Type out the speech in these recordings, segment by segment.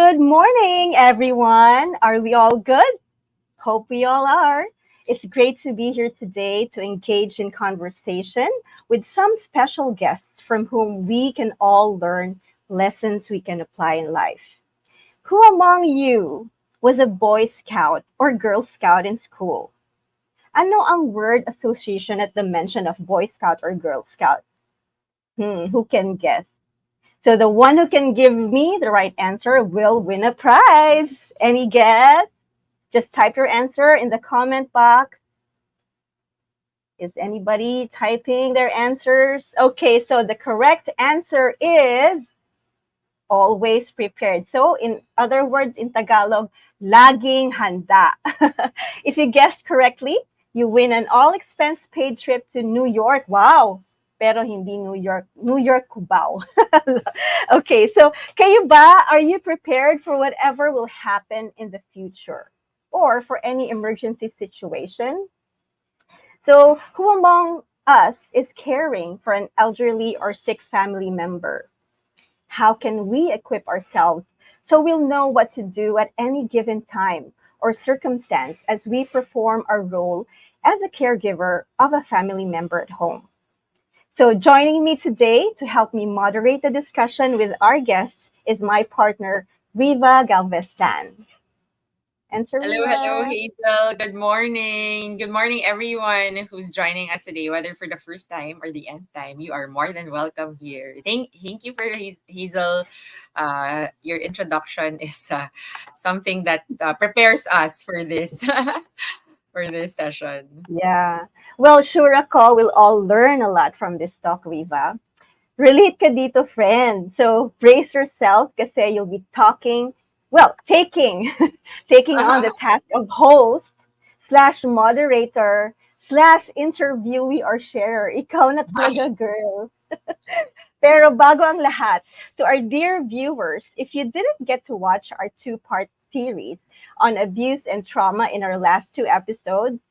Good morning, everyone. Are we all good? Hope we all are. It's great to be here today to engage in conversation with some special guests from whom we can all learn lessons we can apply in life. Who among you was a Boy Scout or Girl Scout in school? Ano ang word association at the mention of Boy Scout or Girl Scout? Who can guess? So the one who can give me the right answer will win a prize. Any guess? Just type your answer in the comment box. Is anybody typing their answers? Okay, so the correct answer is always prepared. So in other words, in Tagalog, laging handa. If you guessed correctly, you win an all-expense paid trip to New York. Wow! Pero hindi New York Cubao. Okay, so kayo ba, are you prepared for whatever will happen in the future or for any emergency situation? So who among us is caring for an elderly or sick family member? How can we equip ourselves so we'll know what to do at any given time or circumstance as we perform our role as a caregiver of a family member at home? So joining me today to help me moderate the discussion with our guests is my partner, Riva Galvez Tan. Answer, Hello, Riva. Hazel. Good morning. Good morning, everyone who's joining us today, whether for the first time or the nth time. You are more than welcome here. Thank you for Hazel. Your introduction is something that prepares us for this for this session. Yeah. Well, sure ako, we'll all learn a lot from this talk, Riva. Relate ka dito, friend. So brace yourself kasi you'll be taking, taking on the task of host slash moderator slash interviewee or sharer. Ikaw na talaga, girl. Pero bago ang lahat, to our dear viewers, if you didn't get to watch our two-part series on abuse and trauma in our last two episodes,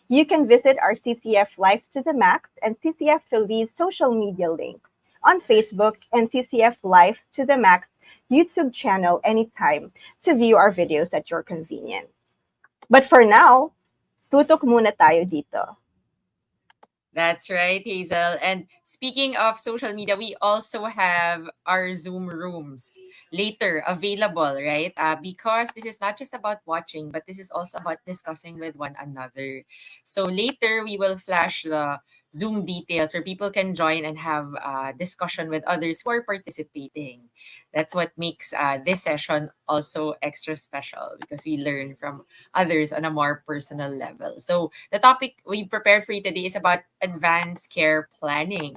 you can visit our CCF Life to the Max and CCF Philly's social media links on Facebook and CCF Life to the Max YouTube channel anytime to view our videos at your convenience. But for now, tutok muna tayo dito. That's right, Hazel. And speaking of social media, we also have our Zoom rooms later available, right? Because this is not just about watching, but this is also about discussing with one another. So later, we will flash the Zoom details where people can join and have discussion with others who are participating. That's what makes this session also extra special because we learn from others on a more personal level. So the topic we prepared for you today is about advanced care planning.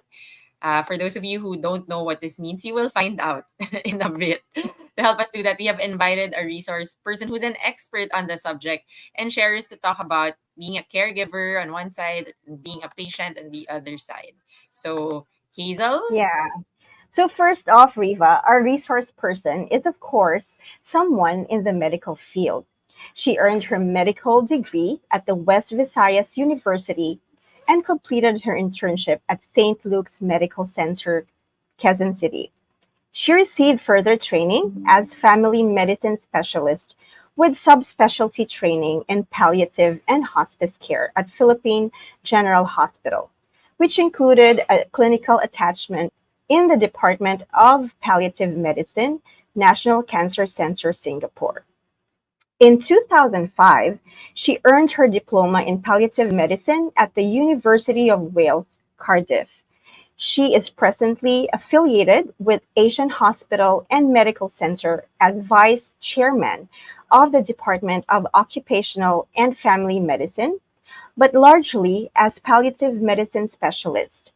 For those of you who don't know what this means, you will find out in a bit. To help us do that, we have invited a resource person who's an expert on the subject and shares to talk about being a caregiver on one side and being a patient on the other side. So, Hazel? Yeah. So first off, Riva, our resource person is, of course, someone in the medical field. She earned her medical degree at the West Visayas University and completed her internship at St. Luke's Medical Center, Quezon City. She received further training as family medicine specialist with subspecialty training in palliative and hospice care at Philippine General Hospital, which included a clinical attachment in the Department of Palliative Medicine, National Cancer Center, Singapore. In 2005, she earned her diploma in palliative medicine at the University of Wales, Cardiff. She is presently affiliated with Asian Hospital and Medical Center as vice chairman of the Department of Occupational and Family Medicine, but largely as palliative medicine specialist.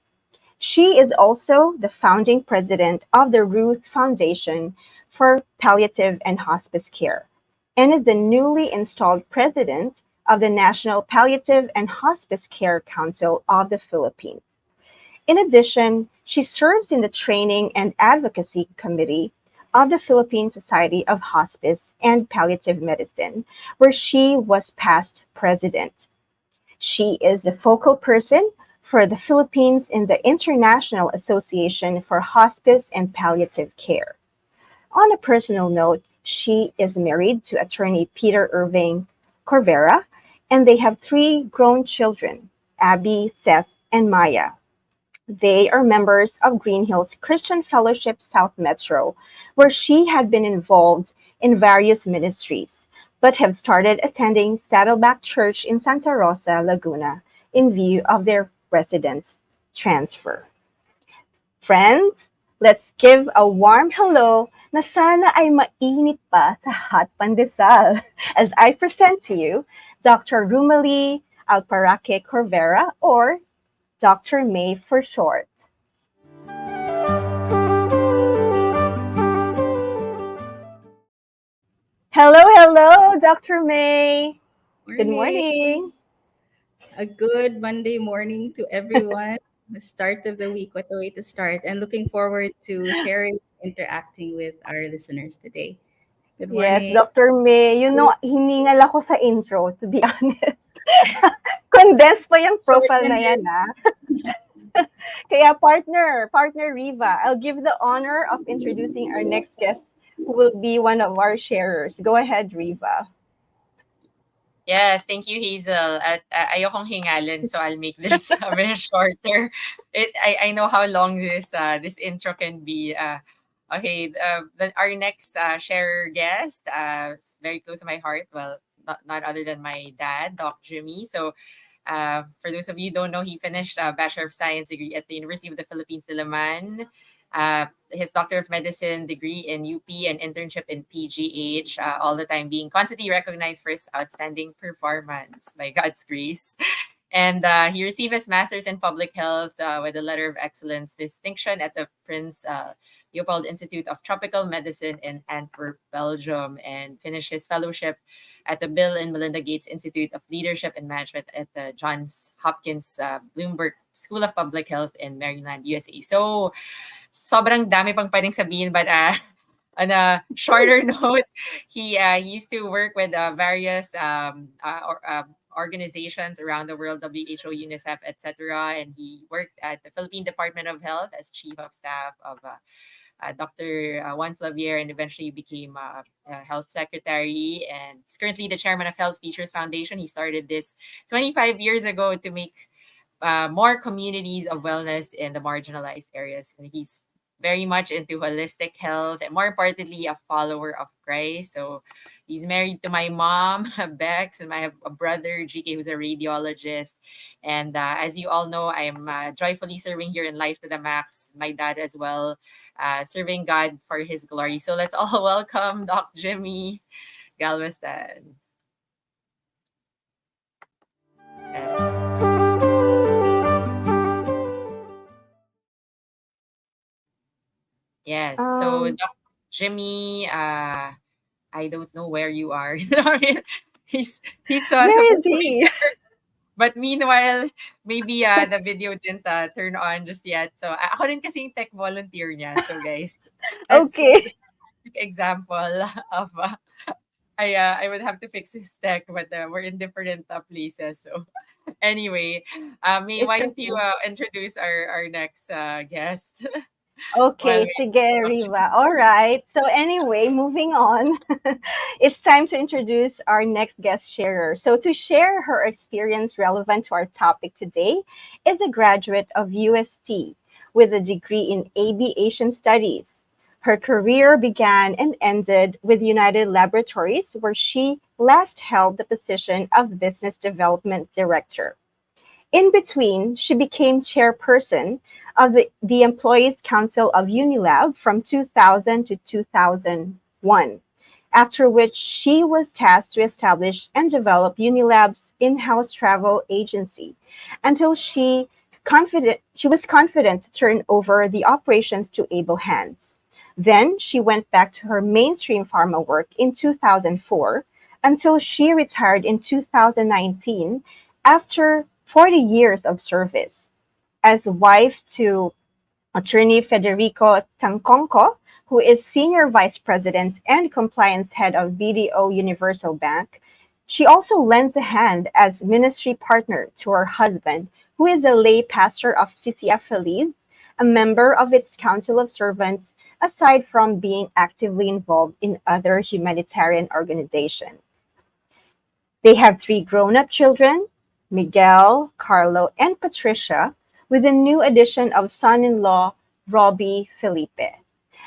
She is also the founding president of the Ruth Foundation for Palliative and Hospice Care and is the newly installed president of the National Palliative and Hospice Care Council of the Philippines. In addition, she serves in the Training and Advocacy Committee of the Philippine Society of Hospice and Palliative Medicine, where she was past president. She is the focal person for the Philippines in the International Association for Hospice and Palliative Care. On a personal note, She is married to attorney Peter Irving Corvera, and they have three grown children, Abby, Seth, and Maya. They are members of Green Hills Christian Fellowship South Metro, where she had been involved in various ministries, but have started attending Saddleback Church in Santa Rosa, Laguna, in view of their residence transfer. Friends, let's give a warm hello na sana ay mainit pa sa hot pandesal as I present to you Dr. Rumali Alparaque Corvera, or Dr. May for short. Hello, hello, Dr. May. Good Morning. morning. A good Monday morning to everyone. The start of the week. What a way to start. And looking forward to sharing, interacting with our listeners today. Good Yes, morning. Dr. May. You know, hiningal ako sa intro, to be honest. Condensed pa yung profile na yan, Short-winded. ah. Kaya partner Riva, I'll give the honor of introducing our next guest who will be one of our sharers. Go ahead, Riva. Yes, thank you, Hazel. At ayokong hingalin, so I'll make this very shorter. I know how long this intro can be. Okay, our next sharer guest is very close to my heart. Well, not other than my dad, Doc Jimmy. So, for those of you who don't know, he finished a Bachelor of Science degree at the University of the Philippines, Diliman. His Doctor of Medicine degree in UP and internship in PGH, all the time being constantly recognized for his outstanding performance by God's grace. And he received his master's in public health with a letter of excellence distinction at the Prince Leopold Institute of Tropical Medicine in Antwerp, Belgium, and finished his fellowship at the Bill and Melinda Gates Institute of Leadership and Management at the Johns Hopkins Bloomberg School of Public Health in Maryland, USA. So, sobrang dami pang pwedeng sabihin, but on a shorter note, he used to work with various organizations around the world, WHO, UNICEF, etc. And he worked at the Philippine Department of Health as chief of staff of Dr. Juan Flavier, and eventually became health secretary. And he's currently the chairman of Health Features Foundation. He started this 25 years ago to make more communities of wellness in the marginalized areas. And he's very much into holistic health and, more importantly, a follower of Christ. So he's married to my mom, Bex, and I have a brother, GK, who's a radiologist. And as you all know, I'm joyfully serving here in Life to the Max, my dad as well, serving God for his glory. So let's all welcome Doc Jimmy Galvez Tan. Yes. So Um, Doc Jimmy, I don't know where you are. I mean, he's where is supposed to be he? there, but meanwhile, maybe the video didn't turn on just yet. So ako rin kasi yung tech volunteer niya. So guys, that's Okay. a classic example of I would have to fix his tech, but we're in different places. So anyway, May, It's why don't you okay. introduce our next guest while Okay, we sige, Riva. All right. So anyway, moving on. It's time to introduce our next guest sharer. So to share her experience relevant to our topic today is a graduate of UST with a degree in aviation studies. Her career began and ended with United Laboratories, where she last held the position of Business Development Director. In between, she became chairperson of the Employees Council of Unilab from 2000 to 2001, after which she was tasked to establish and develop Unilab's in-house travel agency until she was confident to turn over the operations to able hands. Then she went back to her mainstream pharma work in 2004 until she retired in 2019 after 40 years of service. As wife to attorney Federico Tancongco, who is Senior Vice President and Compliance Head of BDO Universal Bank, she also lends a hand as ministry partner to her husband, who is a lay pastor of CCF Feliz, a member of its Council of Servants, aside from being actively involved in other humanitarian organizations. They have three grown up children, Miguel, Carlo, and Patricia, with a new addition of son in law, Robbie Felipe.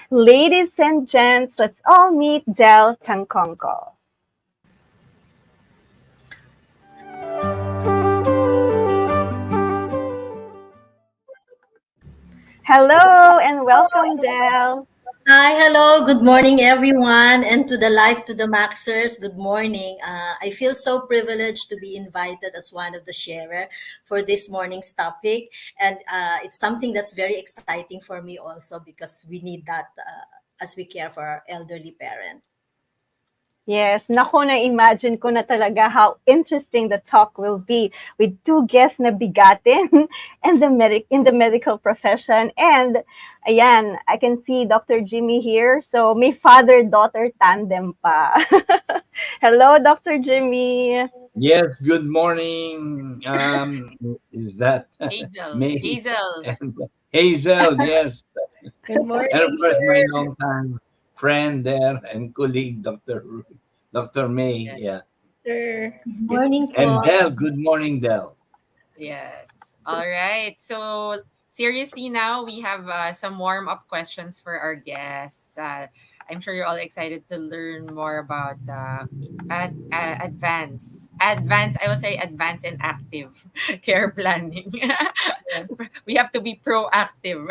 Ladies and gents, let's all meet Dell Tancongco. Hello and welcome, Dell. Hi, hello, good morning, everyone, and to the Life to the Maxers, good morning. I feel so privileged to be invited as one of the sharer for this morning's topic, and it's something that's very exciting for me also because we need that as we care for our elderly parent. Yes, naku, na-imagine ko na talaga how interesting the talk will be with two guests na bigatin and in the medical profession. And ayan, I can see Dr. Jimmy here. So may father-daughter tandem pa. Hello, Dr. Jimmy. Yes, good morning. Is that Hazel. May Hazel. and Hazel? Yes, Good and of morning, course my sir. longtime friend there and colleague, Dr. May. Yes. Yeah, Sir. Good Good to morning see and po. Del. Good morning, Del. Yes. All right. So, seriously, now we have some warm up questions for our guests. I'm sure you're all excited to learn more about advanced, I will say advanced and active care planning. you. We have to be proactive,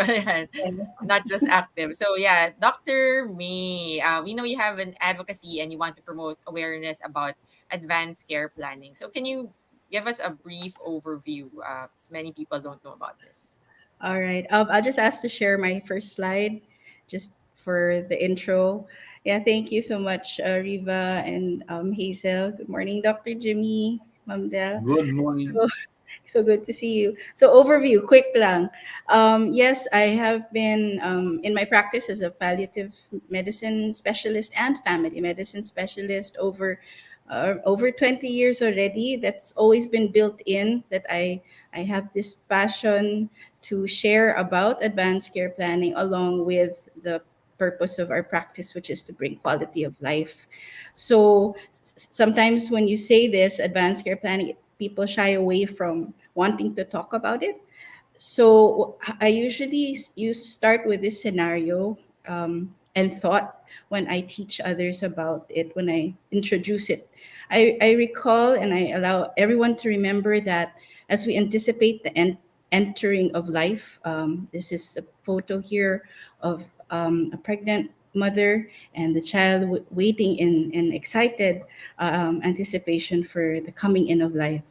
Yes. not just active. So, yeah, Dr. May, we know you have an advocacy and you want to promote awareness about advanced care planning. So, can you give us a brief overview, as many people don't know about this? All right. I'll just ask to share my first slide just for the intro. Yeah, thank you so much, Riva and Hazel. Good morning, Dr. Jimmy, Ma'am Del. Good morning. So, so good to see you. So overview, quick lang. Yes, I have been in my practice as a palliative medicine specialist and family medicine specialist over 20 years already. That's always been built in that I have this passion to share about advanced care planning along with the purpose of our practice, which is to bring quality of life. So sometimes when you say this, advanced care planning, people shy away from wanting to talk about it. So I usually you start with this scenario and thought when I teach others about it, when I introduce it. I recall and I allow everyone to remember that as we anticipate the entering of life, this is a photo here of a pregnant mother and the child waiting in excited anticipation for the coming in of life.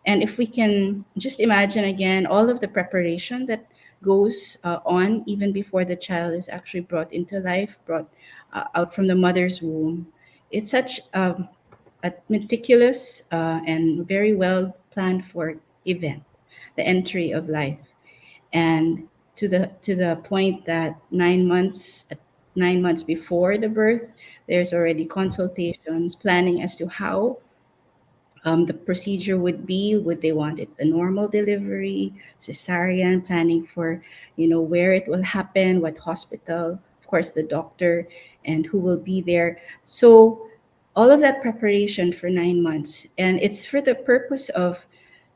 And if we can just imagine again all of the preparation that goes on even before the child is actually brought into life, brought out from the mother's womb, it's such a meticulous and very well planned for event, the entry of life. And to the point that 9 months before the birth, there's already consultations, planning as to how the procedure would be. Would they want it a normal delivery, cesarean, planning for, where it will happen, what hospital, of course, the doctor, and who will be there. So all of that preparation for 9 months. And it's for the purpose of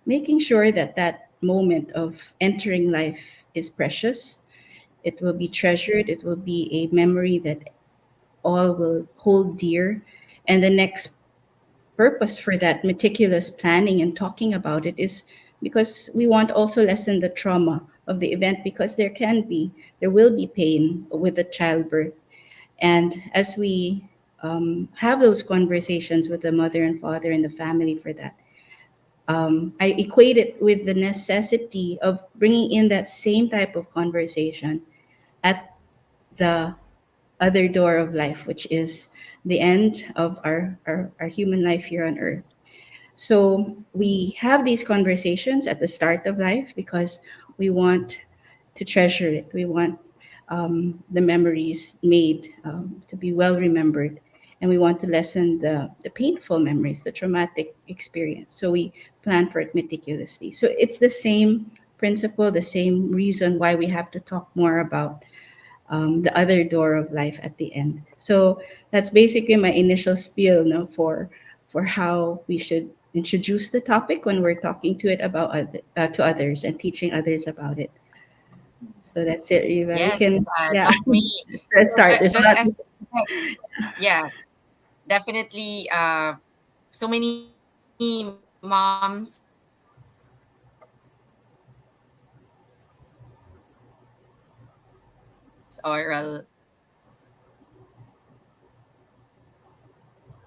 making sure that that moment of entering life is precious. It will be treasured. It will be a memory that all will hold dear. And the next purpose for that meticulous planning and talking about it is because we want also lessen the trauma of the event, because there will be pain with the childbirth. And as we have those conversations with the mother and father and the family for that, I equate it with the necessity of bringing in that same type of conversation at the other door of life, which is the end of our human life here on earth. So we have these conversations at the start of life because we want to treasure it. We want the memories made to be well remembered. And we want to lessen the painful memories, the traumatic experience. So we plan for it meticulously. So it's the same principle, the same reason why we have to talk more about the other door of life at the end. So that's basically my initial spiel, no, for how we should introduce the topic when we're talking to it about to others and teaching others about it. So that's it, Riva. You Yes, can, yeah. Doc May. Let's start. There's a Just lot. as yeah, definitely. So many moms or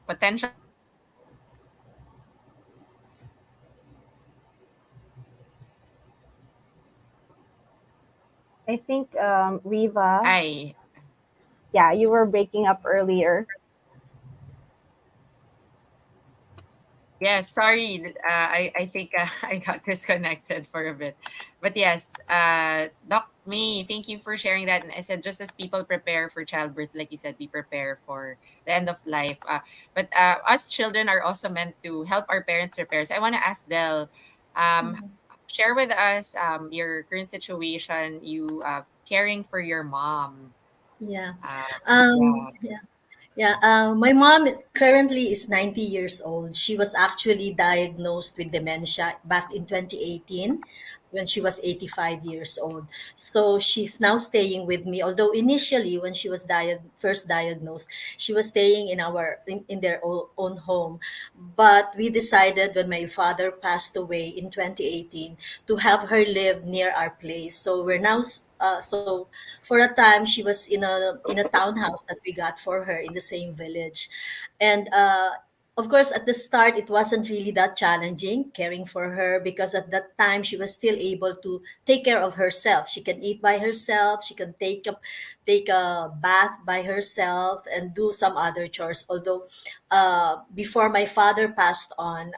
potential I think, Riva, I yeah, you were breaking up earlier. yes, sorry. I think I got disconnected for a bit. But yes, Doc May, thank you for sharing that. And I said, just as people prepare for childbirth, like you said, we prepare for the end of life. But us children are also meant to help our parents prepare. So I want to ask Del, um, Mhm. share with us your current situation, you caring for your mom. Yeah. Uh, Um, yeah. yeah. Yeah, my mom currently is 90 years old. She was actually diagnosed with dementia back in 2018 when she was 85 years old. So she's now staying with me. Although initially when she was first diagnosed, she was staying in their own home. But we decided when my father passed away in 2018 to have her live near our place. So we're now so for a time she was in a townhouse that we got for her in the same village, and of course at the start it wasn't really that challenging caring for her because at that time she was still able to take care of herself. She can eat by herself, she can take a bath by herself and do some other chores. Although before my father passed on,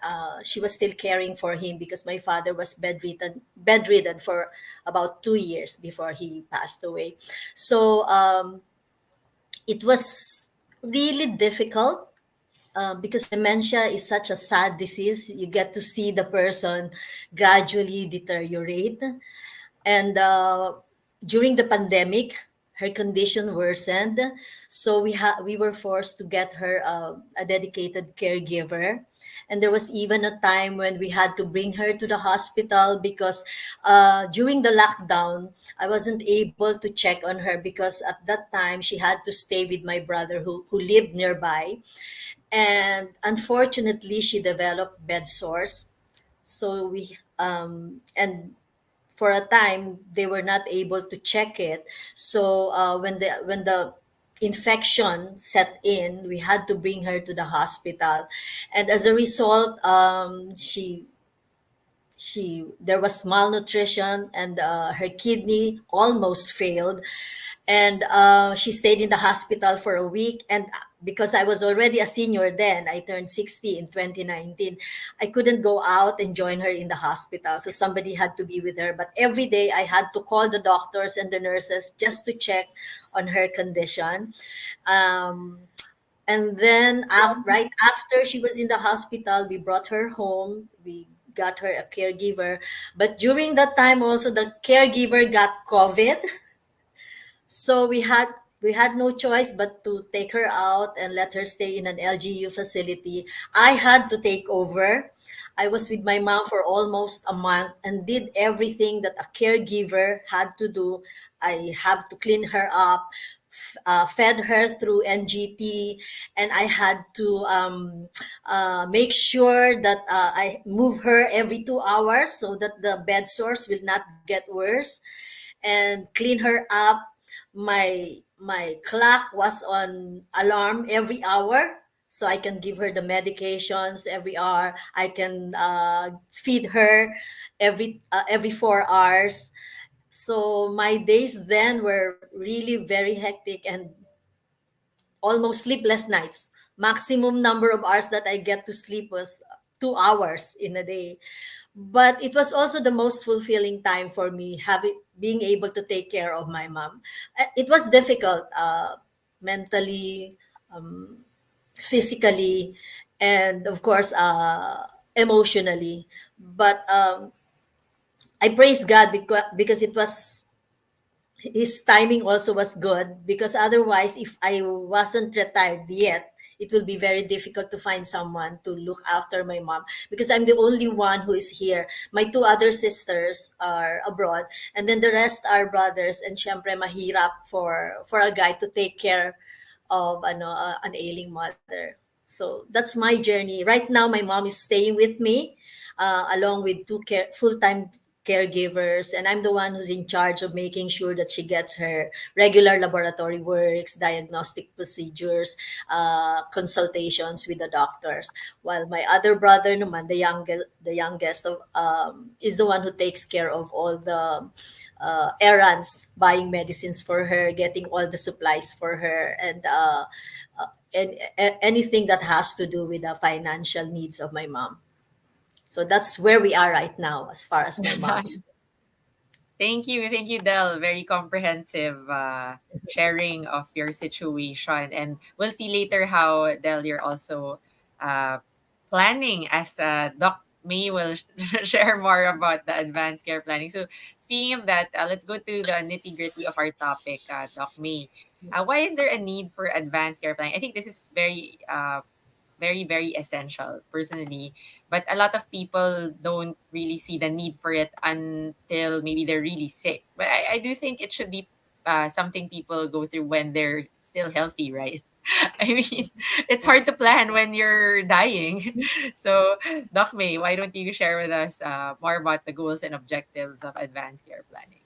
she was still caring for him because my father was bedridden for about 2 years before he passed away. So it was really difficult because dementia is such a sad disease. You get to see the person gradually deteriorate. And during the pandemic, her condition worsened. So we were forced to get her a dedicated caregiver. And there was even a time when we had to bring her to the hospital because during the lockdown, I wasn't able to check on her because at that time she had to stay with my brother who lived nearby. And unfortunately, she developed bed sores. So and for a time they were not able to check it. So when the infection set in, we had to bring her to the hospital, and as a result, she there was malnutrition, and her kidney almost failed, and she stayed in the hospital for a week. And because I was already a senior then, I turned 60 in 2019, I couldn't go out and join her in the hospital, so somebody had to be with her. But every day I had to call the doctors and the nurses just to check on her condition. um, and then right after she was in the hospital, we brought her home. We got her a caregiver. But during that time also, the caregiver got COVID. So we had no choice but to take her out and let her stay in an LGU facility. I had to take over. I was with my mom for almost a month and did everything that a caregiver had to do. I have to clean her up, fed her through NGT, and I had to make sure that I move her every 2 hours so that the bed sores will not get worse, and clean her up. My clock was on alarm every hour, so I can give her the medications every hour. I can feed her every 4 hours. So my days then were really very hectic and almost sleepless nights. Maximum number of hours that I get to sleep was 2 hours in a day. But it was also the most fulfilling time for me, having being able to take care of my mom. It was difficult, mentally, um, physically, and of course emotionally. But I praise God because it was his timing also was good, because otherwise, if I wasn't retired yet, it will be very difficult to find someone to look after my mom, because I'm the only one who is here. My two other sisters are abroad, and then the rest are brothers, and syempre mahirap for a guy to take care of an ailing mother. So that's my journey. Right now my mom is staying with me, along with two full-time caregivers, and I'm the one who's in charge of making sure that she gets her regular laboratory works, diagnostic procedures, consultations with the doctors. While my other brother, naman, the youngest is the one who takes care of all the errands, buying medicines for her, getting all the supplies for her, and anything that has to do with the financial needs of my mom. So that's where we are right now as far as my mom is. Thank you, Del. Very comprehensive sharing of your situation, and we'll see later how, Del, you're also uh, planning as Doc May will share more about the advanced care planning. So, speaking of that, let's go to the nitty gritty of our topic, Doc May. Why is there a need for advanced care planning? I think this is very essential personally, but a lot of people don't really see the need for it until maybe they're really sick. But I do think it should be something people go through when they're still healthy, right? I mean, it's hard to plan when you're dying. So, Doc May, why don't you share with us more about the goals and objectives of advanced care planning?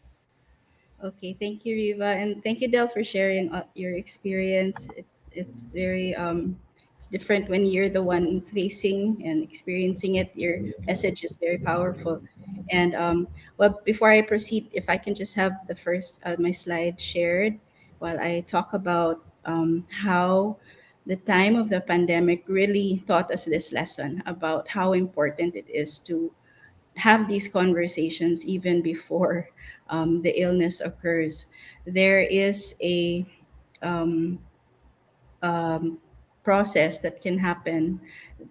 Okay, thank you, Riva, and thank you, Del, for sharing your experience. It's very it's different when you're the one facing and experiencing it. Your message is very powerful. And well, before I proceed, if I can just have the first my slide shared while I talk about how the time of the pandemic really taught us this lesson about how important it is to have these conversations even before the illness occurs. There is a um, um, process that can happen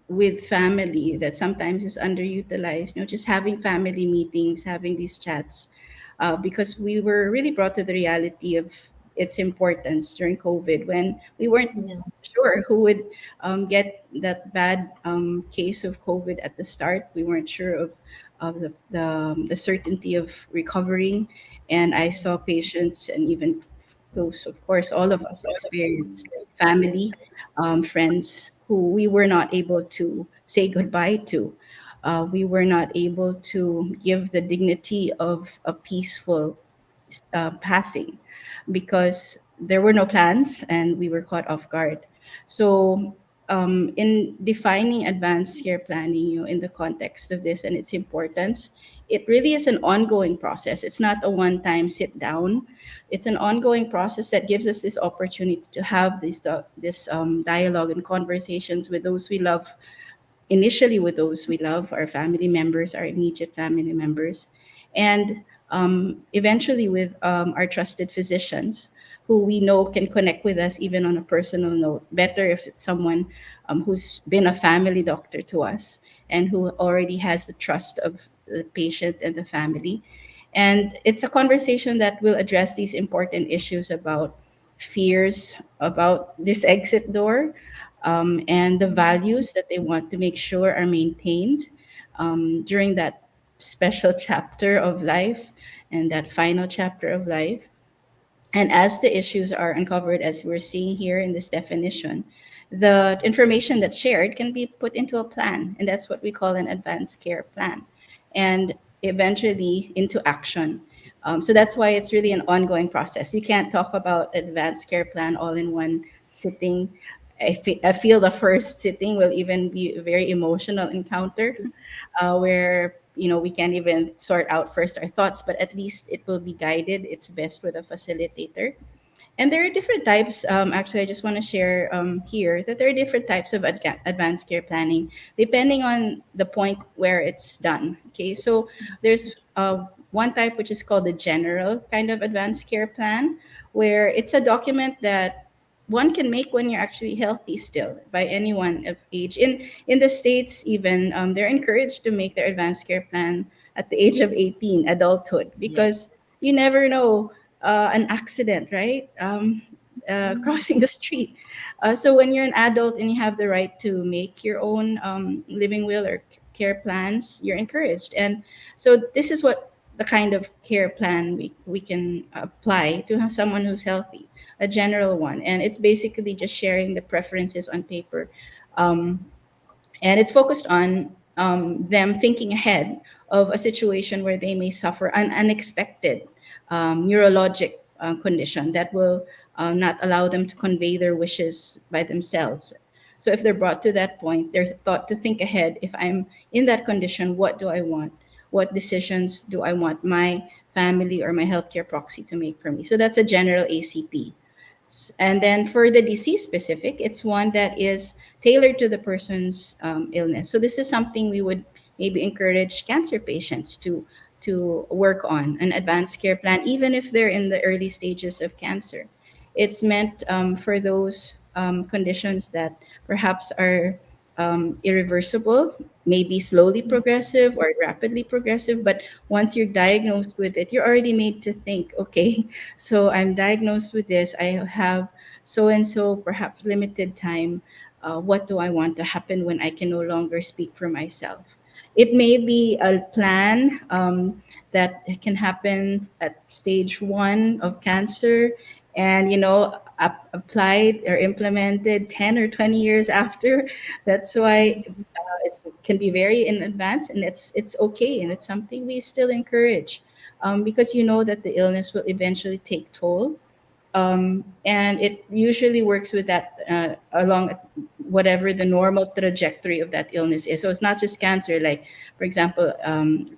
with family that sometimes is underutilized. Just having family meetings, having these chats, because we were really brought to the reality of its importance during COVID when we weren't Yeah. sure who would get that bad case of COVID at the start. We weren't sure of the certainty of recovering. And I saw patients and even those, of course, all of us experienced family, friends who we were not able to say goodbye to. We were not able to give the dignity of a peaceful passing because there were no plans and we were caught off guard. So, in defining advanced care planning, in the context of this and its importance, it really is an ongoing process. It's not a one-time sit down. It's an ongoing process that gives us this opportunity to have this dialogue and conversations with those we love, initially with those we love, our family members, our immediate family members, and eventually with our trusted physicians who we know can connect with us even on a personal note. Better if it's someone who's been a family doctor to us and who already has the trust of the patient and the family. And it's a conversation that will address these important issues about fears, about this exit door, and the values that they want to make sure are maintained during that special chapter of life and that final chapter of life. And as the issues are uncovered, as we're seeing here in this definition, the information that's shared can be put into a plan. And that's what we call an advanced care plan. And eventually into action. So that's why it's really an ongoing process. You can't talk about advanced care plan all in one sitting. I feel the first sitting will even be a very emotional encounter where we can't even sort out first our thoughts, but at least it will be guided. It's best with a facilitator. And there are different types. Actually, I just want to share here that there are different types of advanced care planning depending on the point where it's done. Okay, so there's one type which is called the general kind of advanced care plan, where it's a document that one can make when you're actually healthy still by anyone of age. In the states, even they're encouraged to make their advanced care plan at the age of 18, adulthood, Yeah. because you never know an accident, right? Crossing the street. So when you're an adult and you have the right to make your own living will or care plans, you're encouraged. And so this is what the kind of care plan we can apply to have someone who's healthy, a general one. And it's basically just sharing the preferences on paper. Um, and it's focused on them thinking ahead of a situation where they may suffer an unexpected neurologic condition that will not allow them to convey their wishes by themselves. So if they're brought to that point, they're thought to think ahead. If I'm in that condition, what do I want? What decisions do I want my family or my healthcare proxy to make for me? So that's a general ACP. And then for the disease specific, it's one that is tailored to the person's illness. So this is something we would maybe encourage cancer patients to work on an advanced care plan, even if they're in the early stages of cancer. It's meant for those conditions that perhaps are irreversible, maybe slowly progressive or rapidly progressive. But once you're diagnosed with it, you're already made to think, okay, so I'm diagnosed with this. I have so and so, perhaps limited time. What do I want to happen when I can no longer speak for myself? It may be a plan that can happen at stage one of cancer, and applied or implemented 10 or 20 years after. That's why it can be very in advance, and it's okay, and it's something we still encourage, because you know that the illness will eventually take toll, and it usually works with that along whatever the normal trajectory of that illness is. So it's not just cancer, like for example,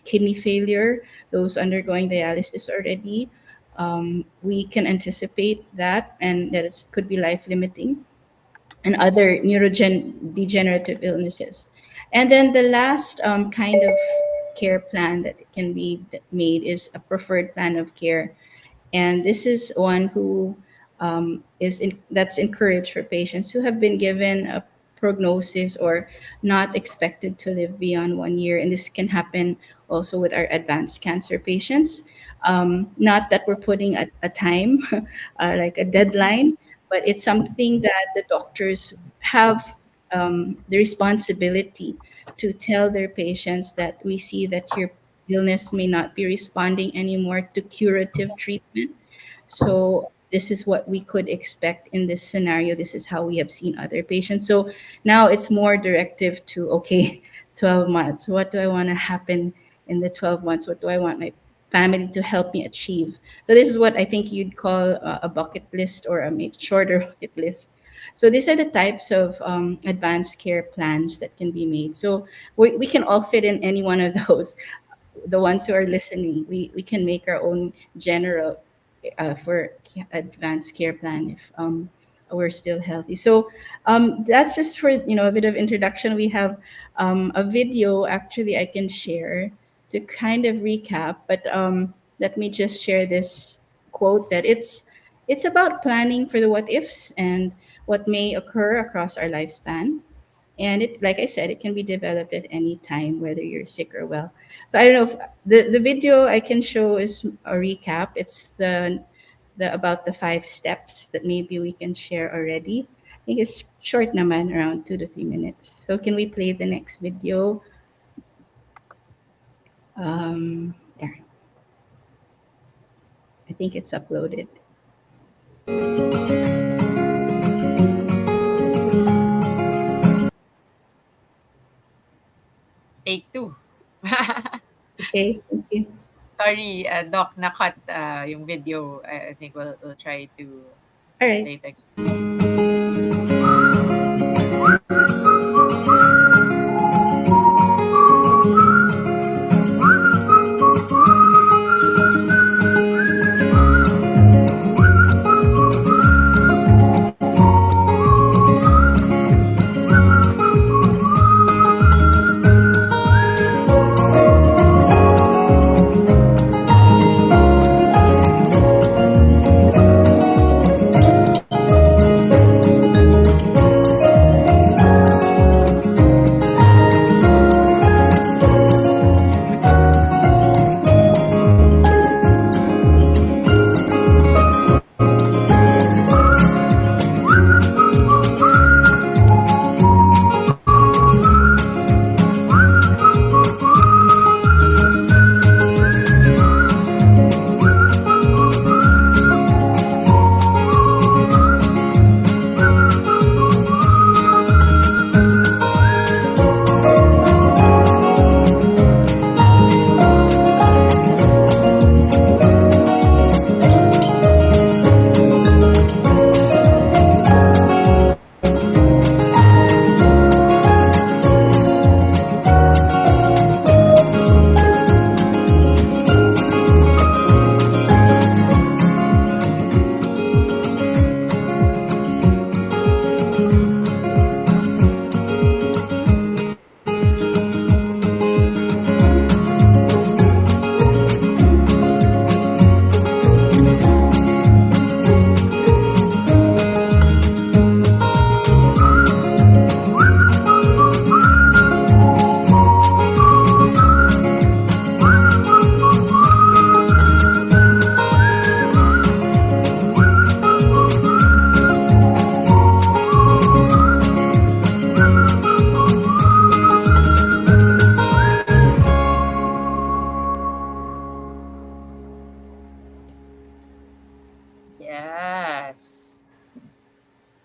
kidney failure, those undergoing dialysis already. We can anticipate that, and that it could be life limiting, and other neurodegenerative illnesses. And then the last kind of care plan that can be made is a preferred plan of care, and this is one who that's encouraged for patients who have been given a prognosis or not expected to live beyond 1 year. And this can happen also with our advanced cancer patients. Not that we're putting a time, like a deadline, but it's something that the doctors have the responsibility to tell their patients that we see that your illness may not be responding anymore to curative treatment. So this is what we could expect in this scenario. This is how we have seen other patients. So now it's more directive to, okay, 12 months. What do I want to happen in the 12 months? What do I want my family to help me achieve? So this is what I think you'd call a bucket list, or a shorter bucket list. So these are the types of advanced care plans that can be made. So we can all fit in any one of those. The ones who are listening, we can make our own general for advanced care plan if we're still healthy. So that's just for a bit of introduction. We have a video actually I can share to kind of recap, but let me just share this quote that it's about planning for the what ifs and what may occur across our lifespan. And it, like I said, it can be developed at any time, whether you're sick or well. So I don't know if the video I can show is a recap. It's the about the 5 steps that maybe we can share already. I think it's short naman, around 2 to 3 minutes. So can we play the next video? There. I think it's uploaded. Take two. Okay, thank you. Sorry, Doc, nakat yung video. I think we'll try to All right. play it.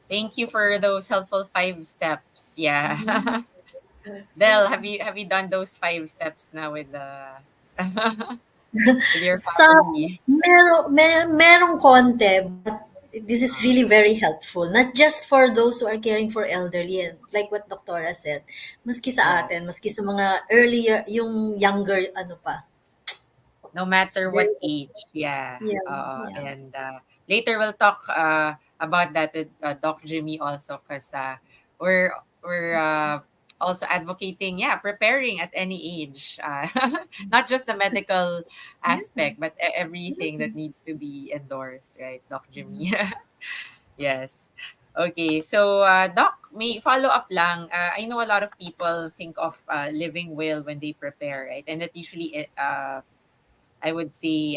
Thank you for those helpful 5 steps. Yeah. Mhm. Del, have you done those 5 steps now with the with your Sa family? merong konti, but this is Uh, really very helpful. Not just for those who are caring for elderly, and like what Doctora said, maski sa yes. atin, maski sa mga earlier, yung younger, ano pa. No matter what Very, age. Yeah. yeah, yeah. And later we'll talk about that with Doc Jimmy also, because we're also advocating, yeah, preparing at any age, not just the medical Yeah. aspect, but everything that needs to be endorsed, right, Doc Jimmy? Yes. Okay, so Doc, may follow up lang. I know a lot of people think of living will when they prepare, right? And that usually I would say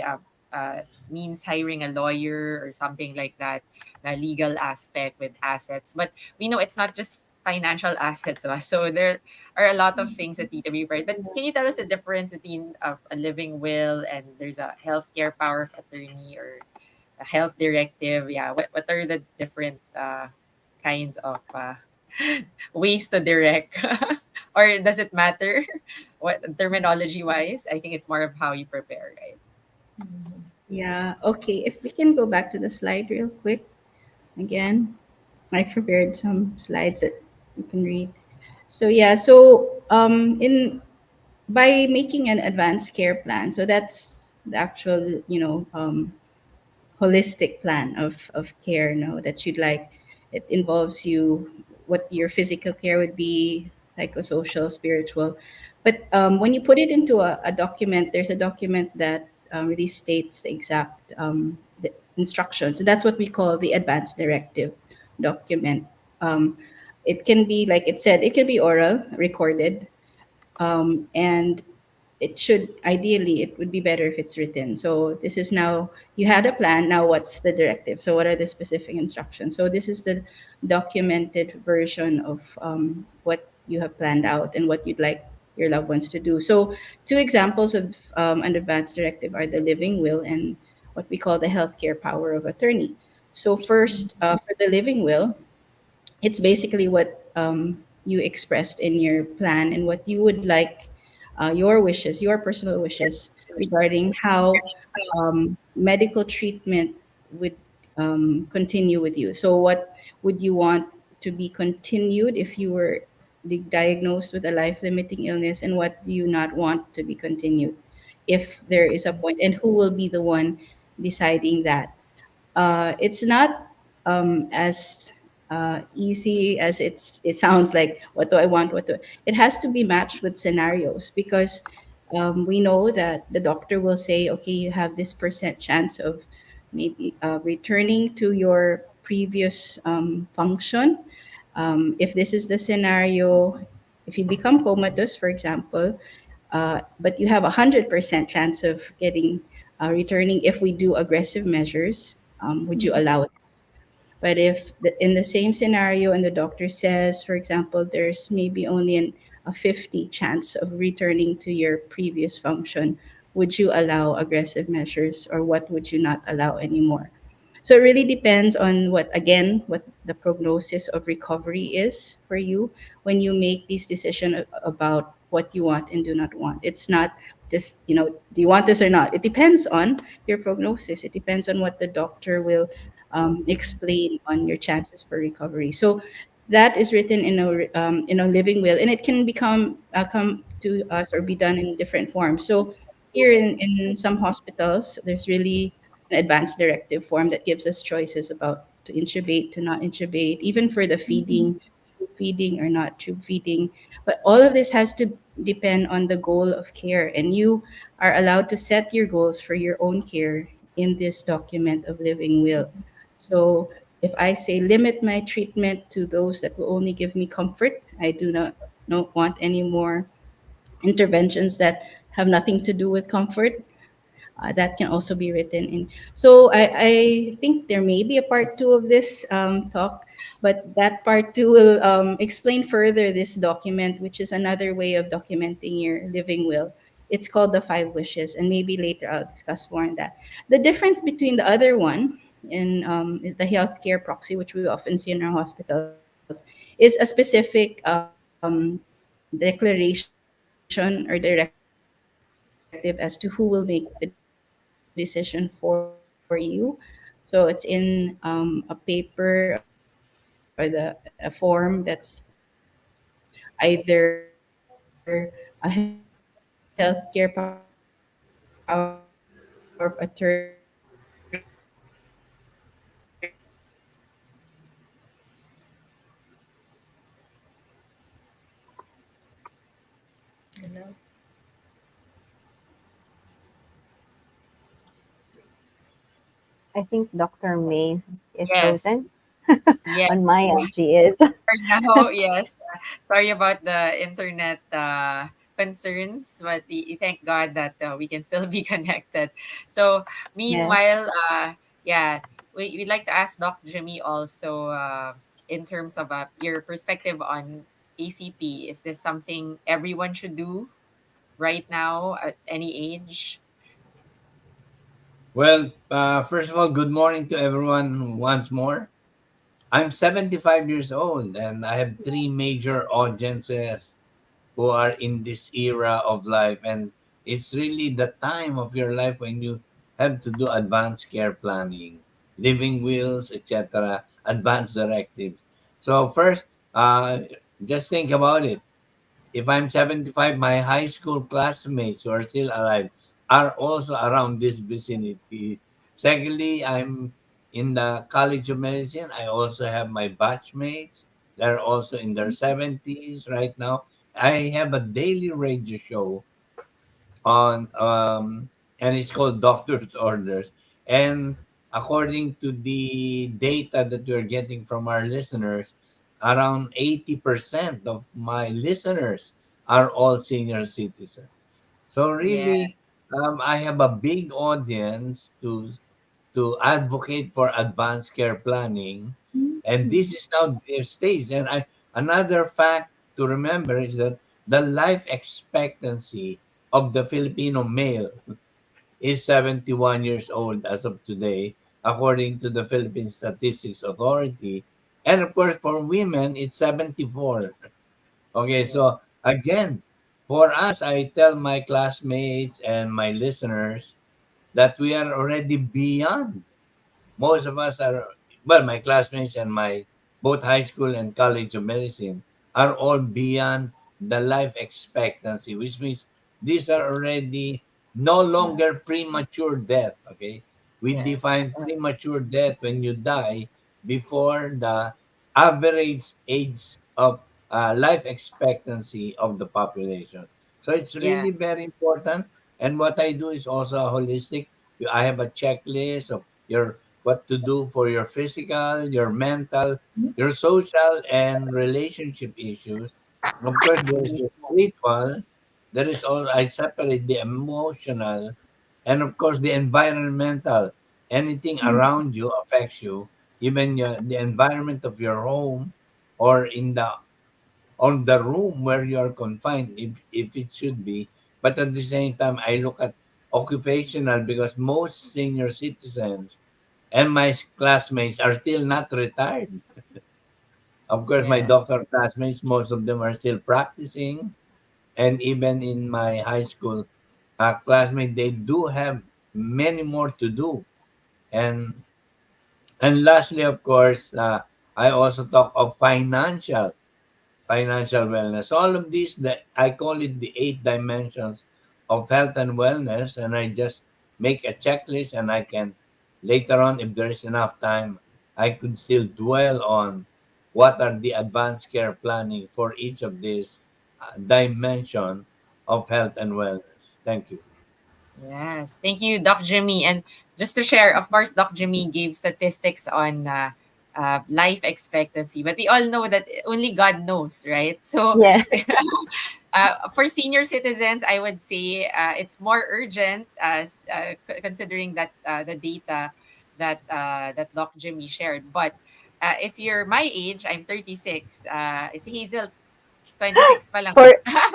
means hiring a lawyer or something like that, the legal aspect with assets. But we know it's not just financial assets. So there are a lot of things that need to be prepared. But can you tell us the difference between a living will and there's a healthcare power of attorney or a health directive? Yeah, what are the different kinds of ways to direct? Or does it matter? What terminology wise? I think it's more of how you prepare, right? Mhm. Yeah. Okay. If we can go back to the slide real quick again. I prepared some slides that you can read. So yeah. So in by making an advanced care plan, so that's the actual holistic plan of care no that you'd like. It involves you what your physical care would be, psychosocial, spiritual. But when you put it into a document, there's a document that really states the exact the instructions. So that's what we call the advanced directive document. um, it can be, like it said, it can be oral, recorded, and it should, ideally it would be better if it's written. So this is, now you had a plan, now what's the directive, so what are the specific instructions. So this is the documented version of what you have planned out and what you'd like your loved ones to do. So two examples of an advanced directive are the living will and what we call the healthcare power of attorney. So first, for the living will, it's basically what you expressed in your plan and what you would like, your wishes, your personal wishes regarding how medical treatment would continue with you. So, what would you want to be continued if you were diagnosed with a life limiting illness, and what do you not want to be continued if there is a point, and who will be the one deciding that? It's not as easy as it sounds like. What do I want? It has to be matched with scenarios, because we know that the doctor will say, okay, you have this percent chance of maybe returning to your previous function. If this is the scenario, if you become comatose, for example, but you have 100% chance of getting returning if we do aggressive measures. Would you allow this? But if in the same scenario and the doctor says, for example, there's maybe only a 50 chance of returning to your previous function, would you allow aggressive measures, or what would you not allow anymore? So it really depends on what the prognosis of recovery is for you when you make these decisions about what you want and do not want. It's not just, do you want this or not? It depends on your prognosis. It depends on what the doctor will explain on your chances for recovery. So that is written in a living will, and it can come to us or be done in different forms. So here in some hospitals, there's really an advanced directive form that gives us choices about to intubate, to not intubate, even for the feeding, tube feeding or not tube feeding. But all of this has to depend on the goal of care, and you are allowed to set your goals for your own care in this document of living will. So if I say limit my treatment to those that will only give me comfort, I do not don't want any more interventions that have nothing to do with comfort. That can also be written in. So I think there may be a part two of this talk, but that part two will explain further this document, which is another way of documenting your living will. It's called the Five Wishes, and maybe later I'll discuss more on that. The difference between the other one the healthcare proxy, which we often see in our hospitals, is a specific declaration or directive as to who will make the decision for you. So it's in a paper or a form that's either a healthcare power of attorney or a physician Hello? I think Dr. May is Yes. frozen. Yes. On my end, she is. For now, yes. Sorry about the internet concerns, but thank God that we can still be connected. So, Yes. meanwhile, yeah, we'd like to ask Doc Jimmy also, in terms of your perspective on ACP. Is this something everyone should do right now at any age? Well, first of all, good morning to everyone once more. I'm 75 years old and I have three major audiences who are in this era of life. And it's really the time of your life when you have to do advanced care planning, living wills, etc., advanced directives. So, first, just think about it. If I'm 75, my high school classmates who are still alive are also around this vicinity. Secondly, I'm in the College of Medicine. I also have my batchmates. They're also in their 70s right now. I have a daily radio show on and it's called Doctor's Orders. And according to the data that we're getting from our listeners, around 80% of my listeners are all senior citizens. So Yeah. really, I have a big audience to advocate for advanced care planning, and this is now their stage. And another fact to remember is that the life expectancy of the Filipino male is 71 years old as of today, according to the Philippine Statistics Authority. And of course, for women, it's 74. Okay, Yeah. so again, for us, I tell my classmates and my listeners that we are already beyond. Most of us are, well, my classmates and my both high school and college of medicine are all beyond the life expectancy, which means these are already no longer premature death. Okay, we Yes. define premature death when you die before the average age of life expectancy of the population. So it's Yeah. really very important. And what I do is also a holistic. I have a checklist of your what to do for your physical, your mental, your social, and relationship issues. Of course, there is the spiritual. There is all I separate the emotional, and of course the environmental. Anything around you affects you, even the environment of your home, or in the on the room where you are confined, if it should be. But at the same time, I look at occupational because most senior citizens and my classmates are still not retired. Of course, my Yeah. doctor classmates, most of them are still practicing. And even in my high school classmates, they do have many more to do. And and lastly, of course, I also talk of financial wellness. All of these, that I call it the eight dimensions of health and wellness, and I just make a checklist, and I can later on, if there is enough time, I could still dwell on what are the advanced care planning for each of these dimension of health and wellness. Thank you. Yes, thank you, Doc Jimmy. And just to share, of course, Doc Jimmy gave statistics on life expectancy, but we all know that only God knows, right? So, Yes. for senior citizens, I would say it's more urgent, as considering that the data that Doc Jimmy shared. But if you're my age, I'm 36. Is Hazel 26 pa lang? For,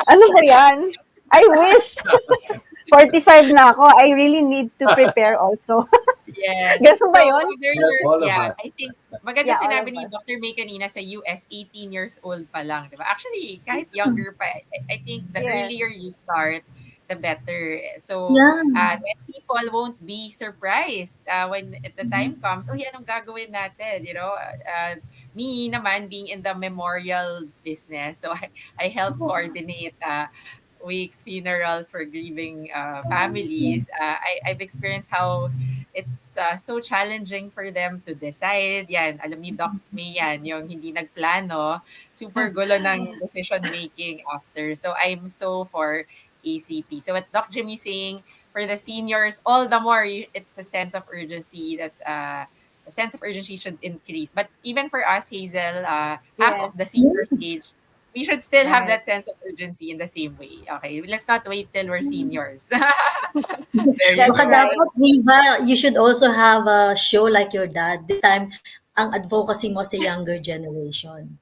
ano ba yan? I wish. 45 na ako. I really need to prepare also. Yes. Ganun ba So yun? whether Well, you're, all of yeah, us. I think maganda Yeah, all sinabi of ni us. Dr. May kanina sa US, 18 years old pa lang, di ba? Actually, kahit younger pa, I think the Yes. earlier you start, the better. So, Yeah. then people won't be surprised when the time comes, oh, yeah, anong gagawin natin? You know, me naman being in the memorial business, so I help coordinate weeks, funerals for grieving families. I've experienced how it's so challenging for them to decide. Yan, alam ni Doc May yan, yung hindi nagplano, super gulo ng decision making after. So I'm so for ACP. So what Doc Jimmy saying, for the seniors, all the more it's a sense of urgency that's a sense of urgency should increase. But even for us, Hazel, half Yes. of the seniors age, we should still have Right. that sense of urgency in the same way. Okay, let's not wait till we're seniors. There you That's Baka go. right. dapat, Viva, you should also have a show like your dad. This time, ang advocacy mo sa younger generation.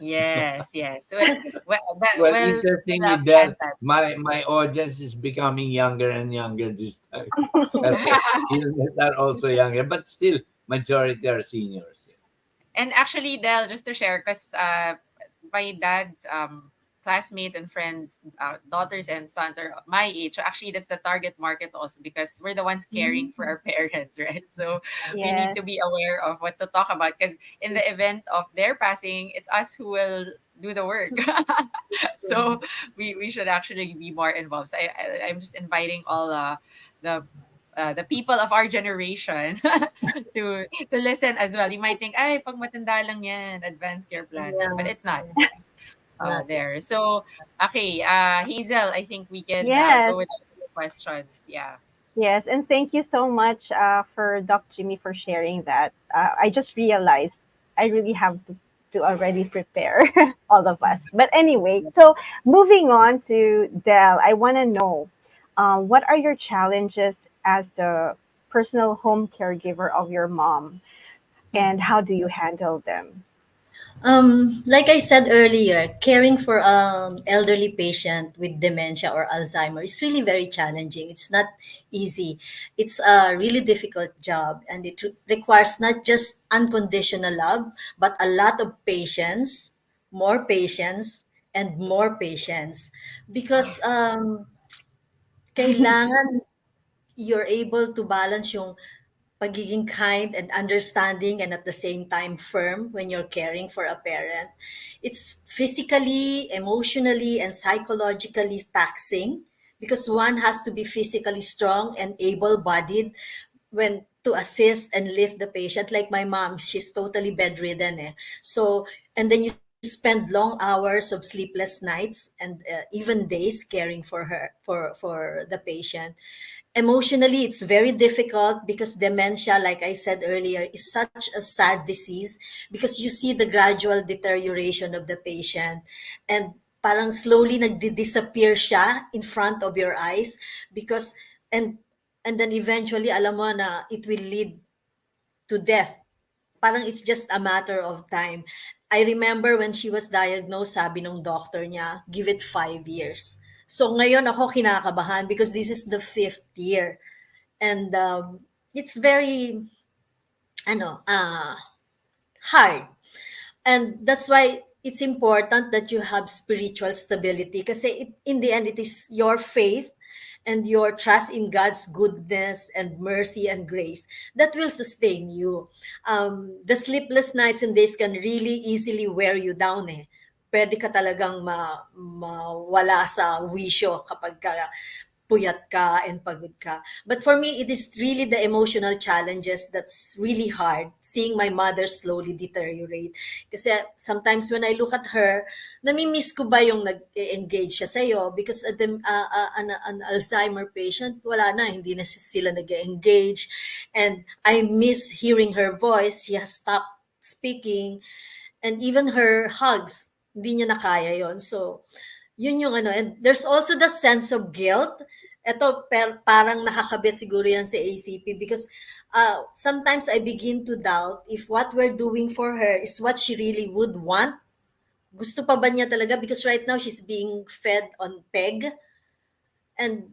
Yes, yes. Well, Well, we'll interestingly, plan Del, that. my audience is becoming younger and younger this time. Because illness are also younger, but still, majority are seniors. Yes. And actually, Del, just to share, because my dad's classmates and friends, daughters and sons are my age. So actually, that's the target market also because we're the ones caring for our parents, right? So we need Yes. to be aware of what to talk about because in the event of their passing, it's us who will do the work. So we should actually be more involved. So I'm just inviting all the the people of our generation to listen as well. You might think, ay, pag matanda lang yan, advanced care planning. But Yeah, it's not. it's not. There. It's So, okay, Hazel, I think we can Yes. go with the questions. Yeah. Yes. And thank you so much for Doc Jimmy for sharing that. I just realized I really have to already prepare all of us. But anyway, so moving on to Dell, I want to know what are your challenges as the personal home caregiver of your mom, and how do you handle them? Like I said earlier, caring for elderly patient with dementia or Alzheimer is really very challenging. It's not easy. It's a really difficult job, and it requires not just unconditional love, but a lot of patience, and more patience, because kailangan you're able to balance yung pagiging kind and understanding and at the same time firm when you're caring for a parent. It's physically, emotionally, and psychologically taxing because one has to be physically strong and able-bodied when to assist and lift the patient. Like my mom, she's totally bedridden. So, and then you spend long hours of sleepless nights and even days caring for her, for the patient. Emotionally, it's very difficult because dementia, like I said earlier, is such a sad disease because you see the gradual deterioration of the patient and parang slowly nagdi-disappear siya in front of your eyes because and and then eventually alam mo na it will lead to death. Parang it's just a matter of time. I remember when she was diagnosed, sabi ng doctor niya, give it 5 years. So ngayon ako kinakabahan because this is the fifth year. And it's very, ano, hard. And that's why it's important that you have spiritual stability kasi in the end, it is your faith and your trust in God's goodness and mercy and grace that will sustain you. The sleepless nights and days can really easily wear you down Pwede ka talagang mawala sa wisyo kapag puyat ka and pagod ka. But for me, it is really the emotional challenges that's really hard, seeing my mother slowly deteriorate. Kasi sometimes when I look at her, nami-miss ko ba yung nag-engage siya sa'yo? Because an Alzheimer patient, wala na, hindi na sila nag-engage. And I miss hearing her voice. She has stopped speaking. And even her hugs, hindi niya na kaya yon. So, yun yung ano. And there's also the sense of guilt. Ito, parang nakakabit siguro yan sa ACP because sometimes I begin to doubt if what we're doing for her is what she really would want. Gusto pa ba niya talaga? Because right now she's being fed on PEG. And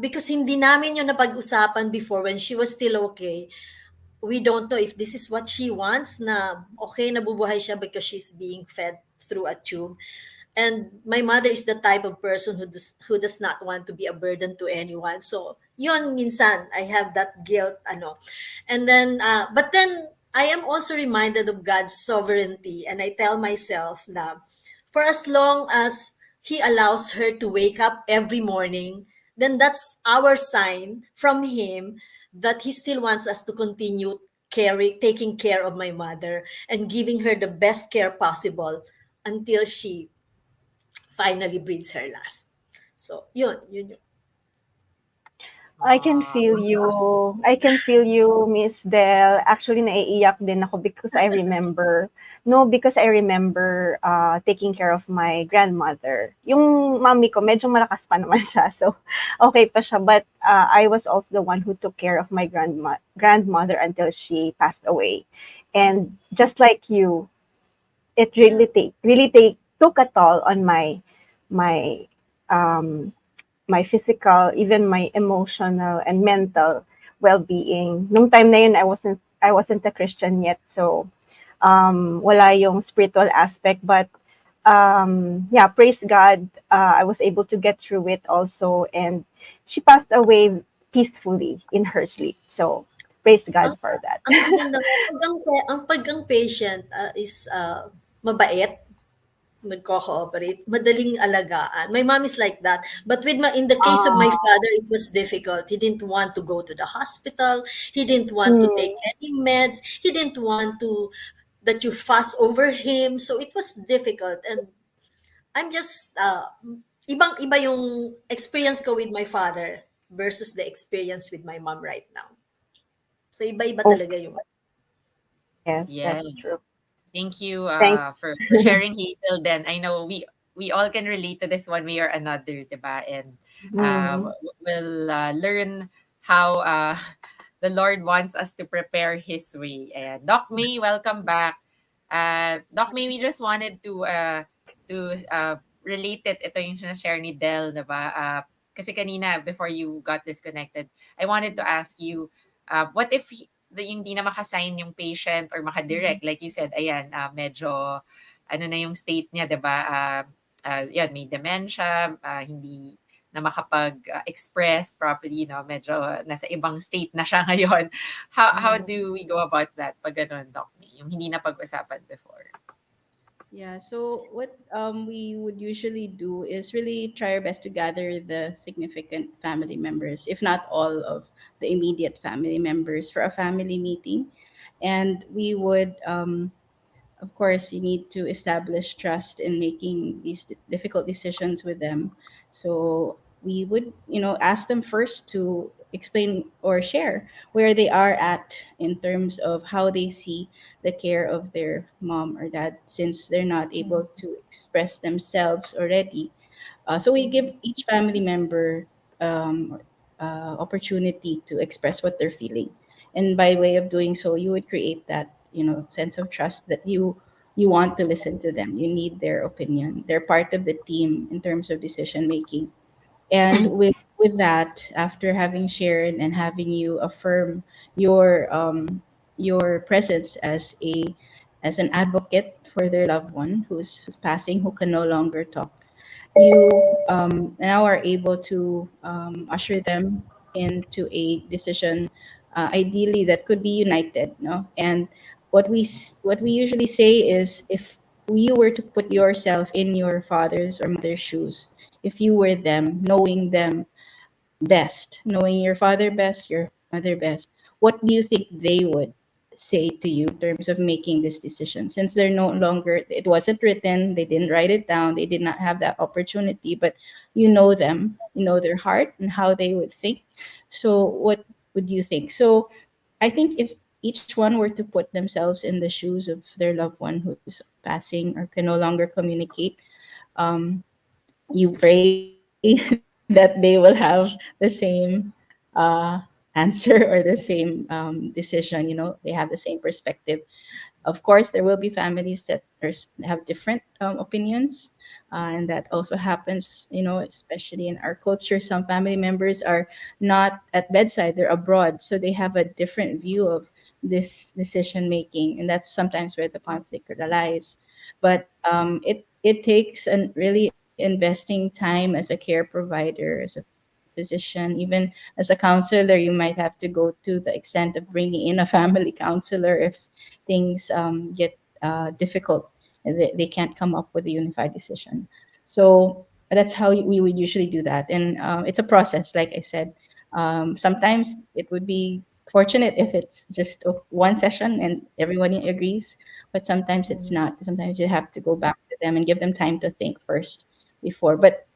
because hindi namin yun napag-usapan before when she was still okay, we don't know if this is what she wants, na okay, nabubuhay siya because she's being fed through a tube. And my mother is the type of person who does not want to be a burden to anyone. So, yun, minsan, I have that guilt, ano. And then, but then, I am also reminded of God's sovereignty. And I tell myself na, for as long as He allows her to wake up every morning, then that's our sign from Him that He still wants us to continue taking care of my mother and giving her the best care possible until she finally breathes her last. So, yun. I can Ah, feel you. I can feel you, Miss Del. Actually, naiiyak din ako because I remember, no, because I remember taking care of my grandmother. Yung mami ko, medyo malakas pa naman siya. So, okay pa siya. But I was also the one who took care of my grandmother until she passed away. And just like you, it Yeah. took a toll on my um my physical, even my emotional and mental well-being. Nung time na yun, I wasn't a Christian yet, so wala yung spiritual aspect. But yeah, praise God, I was able to get through it also, and she passed away peacefully in her sleep. So praise Ang God for that. ang maganda nga pag ang patient, is, mabait, nagko-cooperate, madaling alagaan. My mom is like that. But in the case of my Ah, father, it was difficult. He didn't want to go to the hospital. He didn't want to take mm, any meds. He didn't want to that you fuss over him. So it was difficult. And I'm just, ibang-iba yung experience ko with my father versus the experience with my mom right now. So iba-iba talaga okay. yung. Yes, yes. that's true. Thank you Thank. for sharing, Hazel. Then I know we all can relate to this one way or another, diba? And Mm. we'll learn how the Lord wants us to prepare His way. And Doc May, welcome back. Doc May, we just wanted to relate it. Ito yung share ni Del, diba? Kasi kanina, before you got disconnected, I wanted to ask you, what if yung hindi na makasign yung patient or makadirect? Like you said, ayan, medyo, ano na yung state niya, diba? Yan, may dementia, hindi na makapag-express properly, no? Medyo nasa ibang state na siya ngayon. How do we go about that pag ganun, Doc May? Yung hindi na pag-usapan before. Yeah, so what we would usually do is really try our best to gather the significant family members, if not all of the immediate family members, for a family meeting. And we would, of course, you need to establish trust in making these difficult decisions with them. So we would, ask them first to explain or share where they are at in terms of how they see the care of their mom or dad, since they're not able to express themselves already. So we give each family member opportunity to express what they're feeling, and by way of doing so, you would create that sense of trust that you want to listen to them. You need their opinion. They're part of the team in terms of decision making. And with that, after having shared and having you affirm your presence as an advocate for their loved one who's passing, who can no longer talk, you now are able to usher them into a decision, ideally that could be united, no? And what we usually say is, if you were to put yourself in your father's or mother's shoes, if you were them best, knowing your father best, your mother best, what do you think they would say to you in terms of making this decision? Since they're no longer, it wasn't written, they didn't write it down, they did not have that opportunity, but you know them, you know their heart and how they would think. So, what would you think? So, I think if each one were to put themselves in the shoes of their loved one who's passing or can no longer communicate, um, you pray that they will have the same answer or the same decision. They have the same perspective. Of course, there will be families that have different opinions. And that also happens, especially in our culture. Some family members are not at bedside, they're abroad, so they have a different view of this decision making, and that's sometimes where the conflict lies. But it takes an really investing time as a care provider, as a physician, even as a counselor. You might have to go to the extent of bringing in a family counselor if things get difficult and they can't come up with a unified decision. So that's how we would usually do that, and it's a process, like I said. Sometimes it would be fortunate if it's just one session and everyone agrees, but sometimes it's Mhm. not. Sometimes you have to go back to them and give them time to think first before. But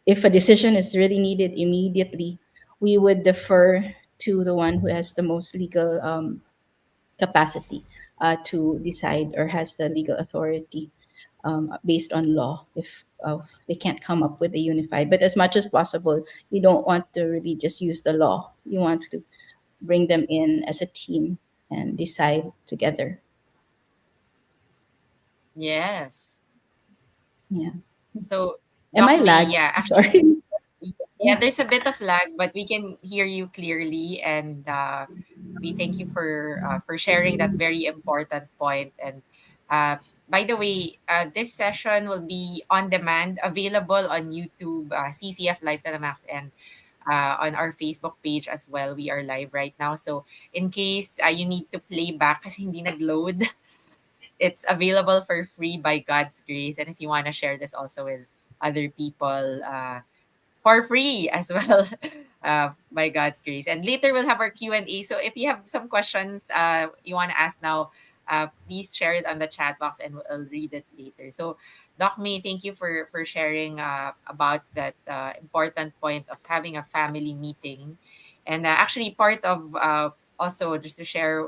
if a decision is really needed immediately, we would defer to the one who has the most legal capacity to decide, or has the legal authority based on law, if they can't come up with a unified. But as much as possible, you don't want to really just use the law. You want to bring them in as a team and decide together. Yes. Yeah. So, Am I Doc May, lag? yeah, I'm actually, sorry. yeah, there's a bit of lag, but we can hear you clearly, and we thank you for sharing that very important point. And uh, by the way, this session will be on demand, available on YouTube, CCF Live Telemax, and on our Facebook page as well. We are live right now, so in case you need to play back kasi hindi nag-load, it's available for free by God's grace. And if you want to share this also with other people, for free as well, by God's grace. And later we'll have our Q&A. So if you have some questions you want to ask now, please share it on the chat box and we'll read it later. So Doc May, thank you for sharing about that important point of having a family meeting. And actually part of also just to share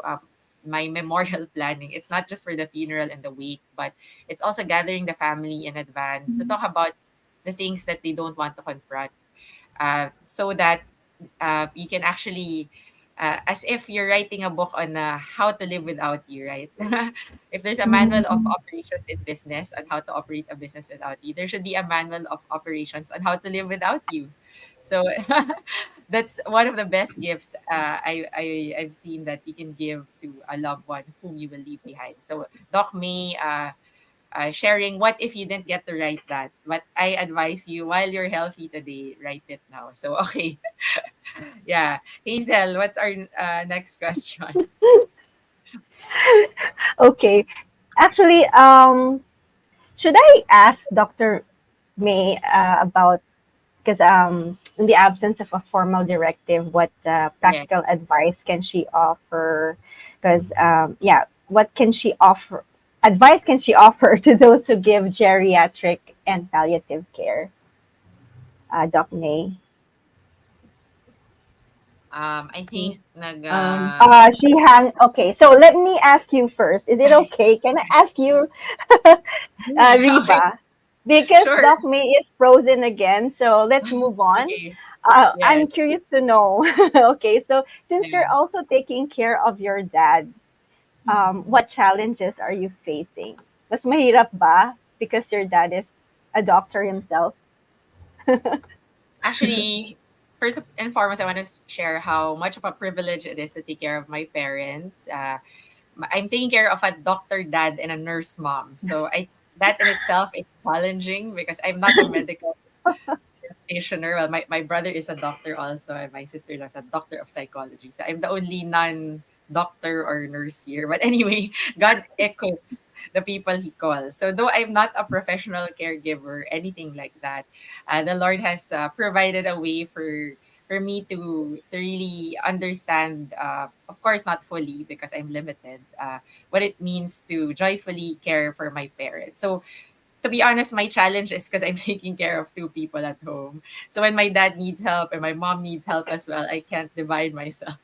my memorial planning. It's not just for the funeral and the wake, but it's also gathering the family in advance to talk about the things that they don't want to confront, so that you can actually, as if you're writing a book on how to live without you, right? If there's a manual of operations in business on how to operate a business without you, there should be a manual of operations on how to live without you. So that's one of the best gifts I've seen that you can give to a loved one whom you will leave behind. So Doc May, sharing what if you didn't get to write that, but I advise you while you're healthy today, write it now. So okay. Yeah, Hazel, what's our next question? Okay. Actually, should I ask Dr. May about, because in the absence of a formal directive, what Yeah. practical advice can she offer? Because yeah, what can she offer? Advice can she offer to those who give geriatric and palliative care? Doc May. I Yeah. think Um, She hang. Okay, so let me ask you first. Is it okay? Can I ask you, okay, Riva? Because sure. Doc May is frozen again. So let's move on. Okay. I'm Yes. curious to know. Okay, so since you're Yeah. also taking care of your dad, what challenges are you facing? Mas mahirap ba? Because your dad is a doctor himself. Actually, first and foremost, I want to share how much of a privilege it is to take care of my parents. I'm taking care of a doctor dad and a nurse mom. So I that in itself is challenging because I'm not a medical practitioner. Well, my brother is a doctor also, and my sister is a doctor of psychology. So I'm the only non-doctor or nurse here. But anyway, God equips the people He calls. So though I'm not a professional caregiver, anything like that, the Lord has provided a way for me to really understand. Of course, not fully because I'm limited. What it means to joyfully care for my parents. So to be honest, my challenge is because I'm taking care of two people at home. So when my dad needs help and my mom needs help as well, I can't divide myself.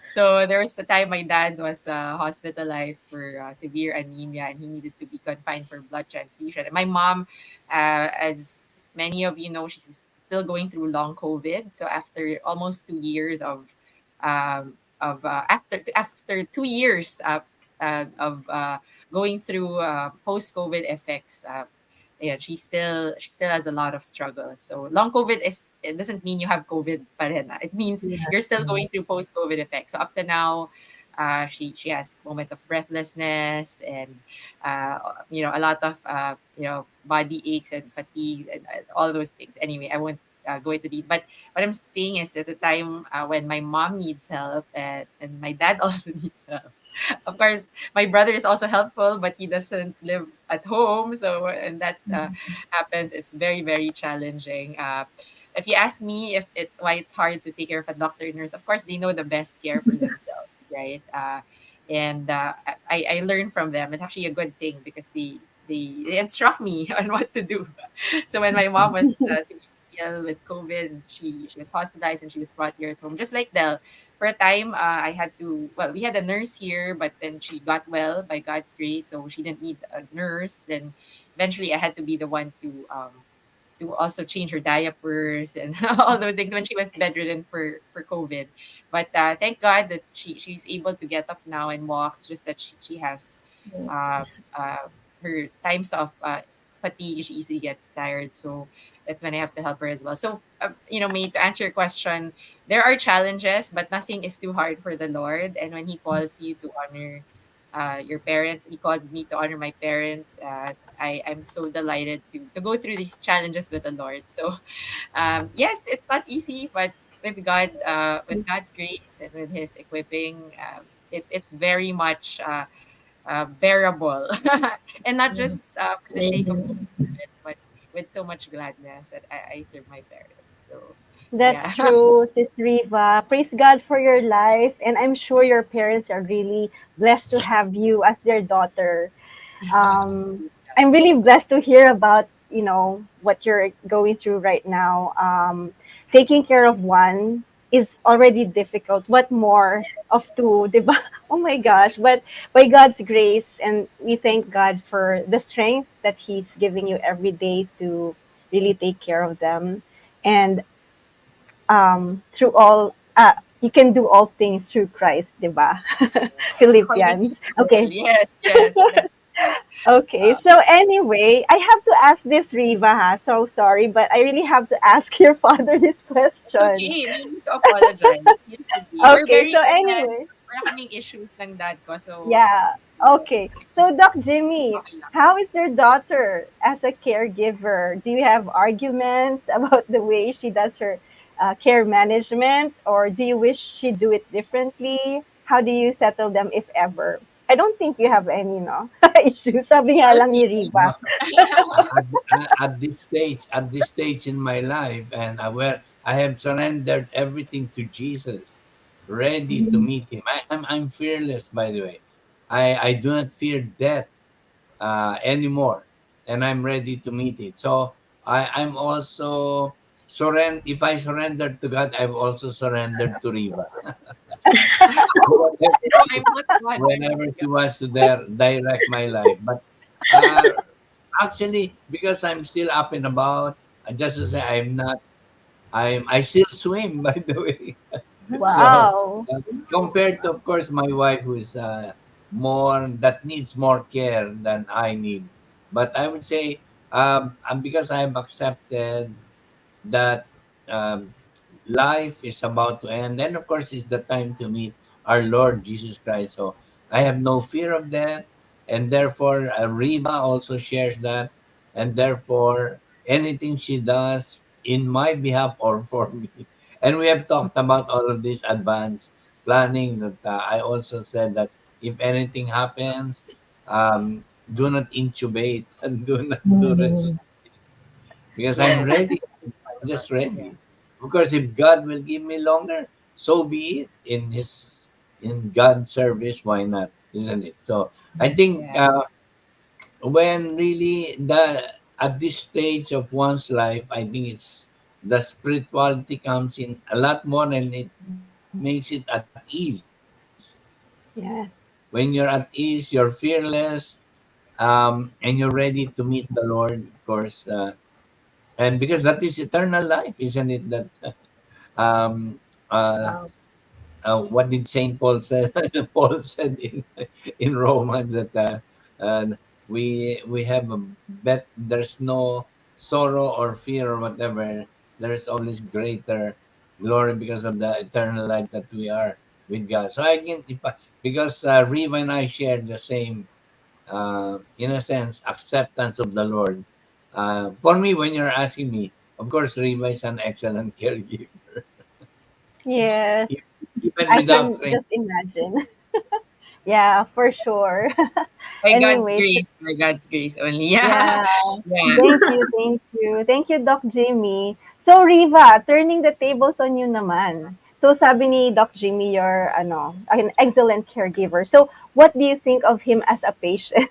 So there was a time my dad was hospitalized for severe anemia and he needed to be confined for blood transfusion. And my mom, as many of you know, she's still going through long COVID. So after almost 2 years after 2 years of going through post COVID effects, yeah, she still has a lot of struggles. So long COVID is, it doesn't mean you have COVID pa rin, ah. It means Yeah. you're still going through post COVID effects. So up to now, she has moments of breathlessness and a lot of body aches and fatigue and all those things. Anyway, I won't go into detail. But what I'm saying is, at the time when my mom needs help, and my dad also needs help. Of course, my brother is also helpful, but he doesn't live at home. So, and that happens, it's very, very challenging. If you ask me if it why it's hard to take care of a doctor and nurse, of course they know the best care for themselves, right? And I learn from them. It's actually a good thing because they instruct me on what to do. So when my mom was severely ill with COVID, she was hospitalized and she was brought here at home, just like Dell. For a time, I had to. Well, we had a nurse here, but then she got well by God's grace, so she didn't need a nurse. Then eventually, I had to be the one to also change her diapers and all those things when she was bedridden for COVID. But thank God that she's able to get up now and walk. It's just that she has uh, Yes. uh, her times of fatigue. She easily gets tired, so that's when I have to help her as well. So May, to answer your question, there are challenges, but nothing is too hard for the Lord. And when He calls you to honor your parents, He called me to honor my parents. I'm so delighted to go through these challenges with the Lord. So yes, it's not easy, but with God's grace and with His equipping, it's very much bearable, and not just for the sake of Amen. it, but with so much gladness that I serve my parents. So That's yeah. true, Sis Riva. Praise God for your life. And I'm sure your parents are really blessed to have you as their daughter. Praise God. I'm really blessed to hear about, what you're going through right now. Taking care of one is already difficult. What more of two, diba? Oh my gosh. But by God's grace, and we thank God for the strength that He's giving you every day to really take care of them. And through all you can do all things through Christ, 'di ba? According to Philippians. His will. Okay. Yes, yes, that's right. Okay. Uh, So anyway, I have to ask this, Riva, ha. So sorry, but I really have to ask your father this it's question. okay. No need to apologize. You should be. We're Okay. very So ganyan. anyway, Wala kaming issues ng dad ko. So, yeah. Okay. So Doc Jimmy, okay lang. how is your daughter as a caregiver? Do you have arguments about the way she does her care management, or do you wish she do it differently? How do you settle them, if ever? I don't think you have any, no, issues. Sabi nga We'll lang see. ni We'll Riva. see. No, at this stage in my life, and where I have surrendered everything to Jesus, ready to meet Him. I'm fearless, by the way. I do not fear death anymore, and I'm ready to meet it. So I'm also surrender. If I surrender to God, I've also surrendered to Riva. whenever, No, I'm not one. I'm whenever not she wants to direct my life, but uh, actually, because I'm still up and about, just to say I still swim, by the way. So Wow. compared to, of course, my wife, who is more that needs more care than I need. But I would say, and because I've accepted that um, life is about to end, and of course, it's the time to meet our Lord Jesus Christ. So I have no fear of that, and therefore, Riva also shares that, and therefore, anything she does in my behalf or for me. And we have talked about all of this advanced planning. That I also said that if anything happens, do not intubate and do not do Mm. resuscitate because I'm Yes. ready. I'm just Yeah. ready. Because if God will give me longer, so be it. In God's service, why not? Isn't it? So I think Yeah. when really the at this stage of one's life, I think it's the spirituality comes in a lot more, and it makes it at ease. When you're at Yes. ease, you're fearless, and you're ready to meet the Lord, of course. And because that is eternal life, isn't it? That um, uh, Wow. what did Saint Paul say? Paul said in Romans that we have a bet. There's no sorrow or fear or whatever. There's always greater glory because of the eternal life that we are with God. So I can, if I, because Riva and I share the same, in a sense, acceptance of the Lord. For me, when you're asking me, of course, Riva is an excellent caregiver, Yes, even I without can training. just imagine. Yeah, for sure. By God's Anyways, grace, by God's grace only. Yeah. yeah. Yeah. Thank you, thank you. Thank you, Doc Jimmy. So, Riva, turning the tables on you naman. So, sabi ni Doc Jimmy, you're an excellent caregiver. So, what do you think of him as a patient?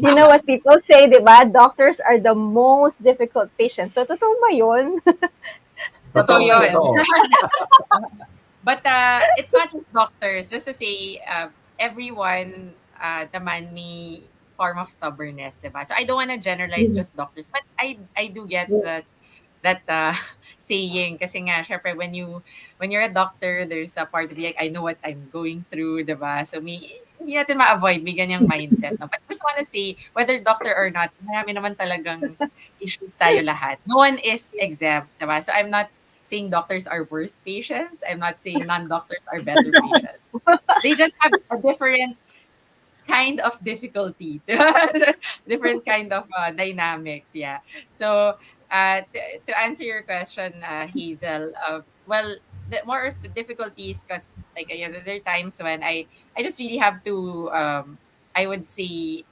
You know what people say, di ba? Doctors are the most difficult patients. So, totoo ba yun? Totoo Totoo ba yun. yun? Totoo. But it's not just doctors. Just to say, everyone demand me form of stubbornness, diba? So I don't want to generalize Mhm. just doctors, but I do get that saying kasi nga syempre when you're a doctor, there's a part of you like I know what I'm going through, diba? So hindi natin ma-avoid may ganyang mindset, no? But I just want to say whether doctor or not, marami naman talagang issues tayo lahat. No one is exempt, diba? So I'm not saying doctors are worse patients. I'm not saying non-doctors are better patients. They just have a different kind of difficulty, different kind of dynamics. Yeah. So to answer your question, Hazel, well, more of the difficulties because like there are times when I just really have to I would say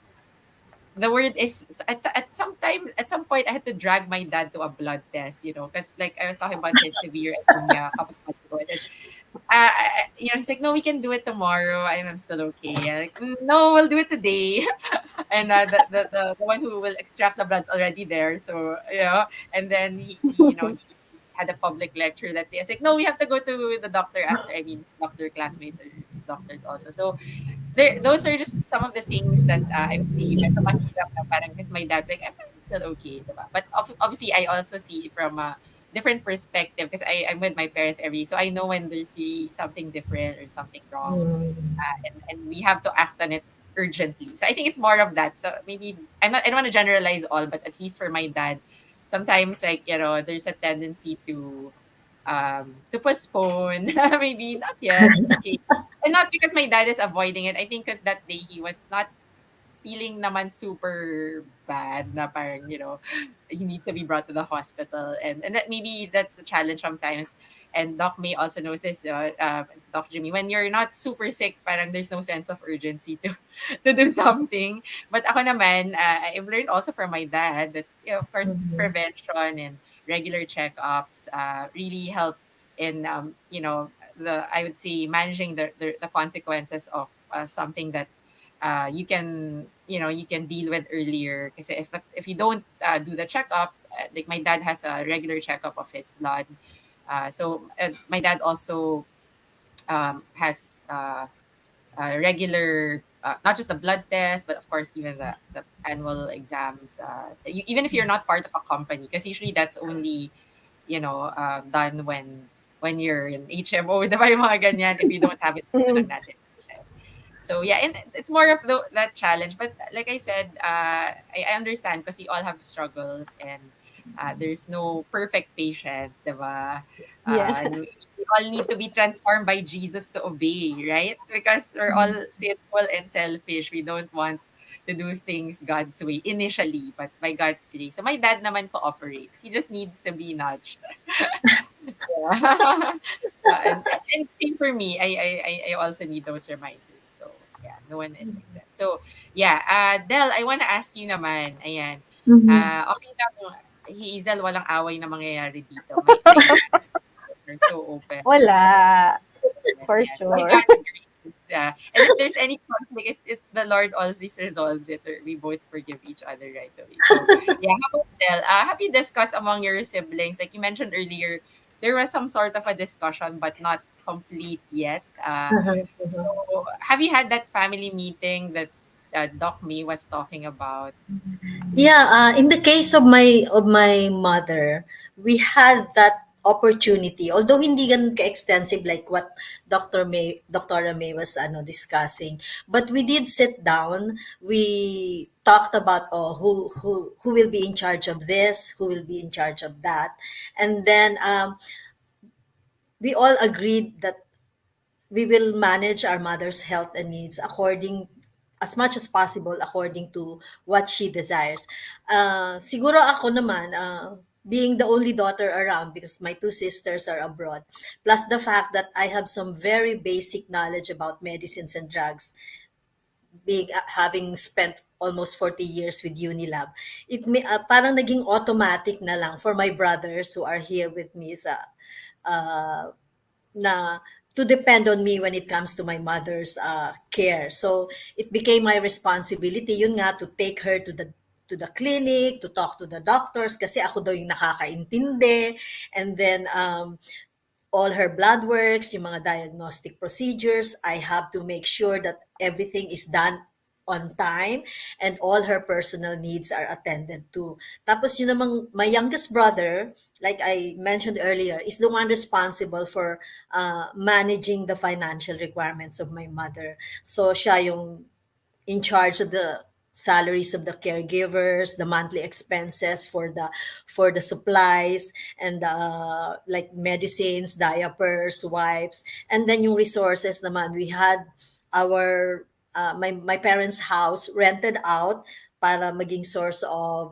the word is at some point I had to drag my dad to a blood test, because like I was talking about his severe anemia a couple of months ago. I said, he's like, no, we can do it tomorrow. I'm still okay. I'm like, no, we'll do it today. And the one who will extract the blood's already there. So, and then he had a public lecture that day. I was like, no, we have to go to the doctor after. I mean, his doctor classmates are his doctors also. So those are just some of the things that I would say medyo mahirap na parang because my dad's like, I'm still okay, diba? But obviously, I also see it from a different perspective because I'm with my parents every so I know when there's really something different or something wrong, Mm. and we have to act on it urgently. So I think it's more of that. So maybe I don't want to generalize all, but at least for my dad, sometimes like there's a tendency to postpone. Maybe not yet. It's okay. And not because my dad is avoiding it. I think because that day he was not feeling naman super bad na parang, he needs to be brought to the hospital. And that maybe that's a challenge sometimes. And Doc May also knows this, Doc Jimmy, when you're not super sick, parang there's no sense of urgency to to do something. But ako naman, I've learned also from my dad that, of course, Mhm. prevention and regular checkups really help in, I would say, managing the consequences of something that you can deal with earlier because if you don't do the checkup, like my dad has a regular checkup of his blood, so my dad also has regular not just the blood test but of course even the annual exams, even if you're not part of a company because usually that's only done when you're in HMO, diba yung mga ganyan, if you don't have it na lang natin check. So yeah, and it's more of that challenge. But like I said, I understand because we all have struggles and there's no perfect patient, diba? Yeah. And we all need to be transformed by Jesus to obey, right? Because we're all sinful and selfish. We don't want to do things God's way initially, but by God's grace. So my dad naman cooperates. He just needs to be nudged. Yeah. So and same for me. I also need those reminders. So yeah, no one is exempt. So yeah, Del, I wanna ask you naman, ayan. Mhm. Okay lang Hazel, walang away na mangyayari dito. May are so open. Wala. Yes, For yes. By sure. God's grace. And if there's any conflict, the Lord always resolves it, or we both forgive each other right away. So, yeah, how about Del? Have you discussed among your siblings? Like you mentioned earlier, there was some sort of a discussion, but not complete yet. Uh-huh, So, uh-huh. have you had that family meeting that Doc May was talking about? Yeah, in the case of my mother, we had that opportunity, although hindi ganun ka-extensive like what Dr. May was discussing, but we did sit down. We talked about, oh, who will be in charge of this, who will be in charge of that, and then we all agreed that we will manage our mother's health and needs according as much as possible according to what she desires. Siguro ako naman, being the only daughter around because my two sisters are abroad, plus the fact that I have some very basic knowledge about medicines and drugs, being having spent almost 40 years with Unilab, parang naging automatic na lang for my brothers who are here with me sa uh, na to depend on me when it comes to my mother's care. So it became my responsibility, yun nga, to take her to the clinic, to talk to the doctors kasi ako daw yung nakakaintindi. And then all her blood works, yung mga diagnostic procedures, I have to make sure that everything is done on time and all her personal needs are attended to. Tapos yun namang my youngest brother, like I mentioned earlier, is the one responsible for managing the financial requirements of my mother. So siya yung in charge of the salaries of the caregivers, the monthly expenses for the supplies and like medicines, diapers, wipes, and then yung resources naman, we had our my parents' house rented out para maging source of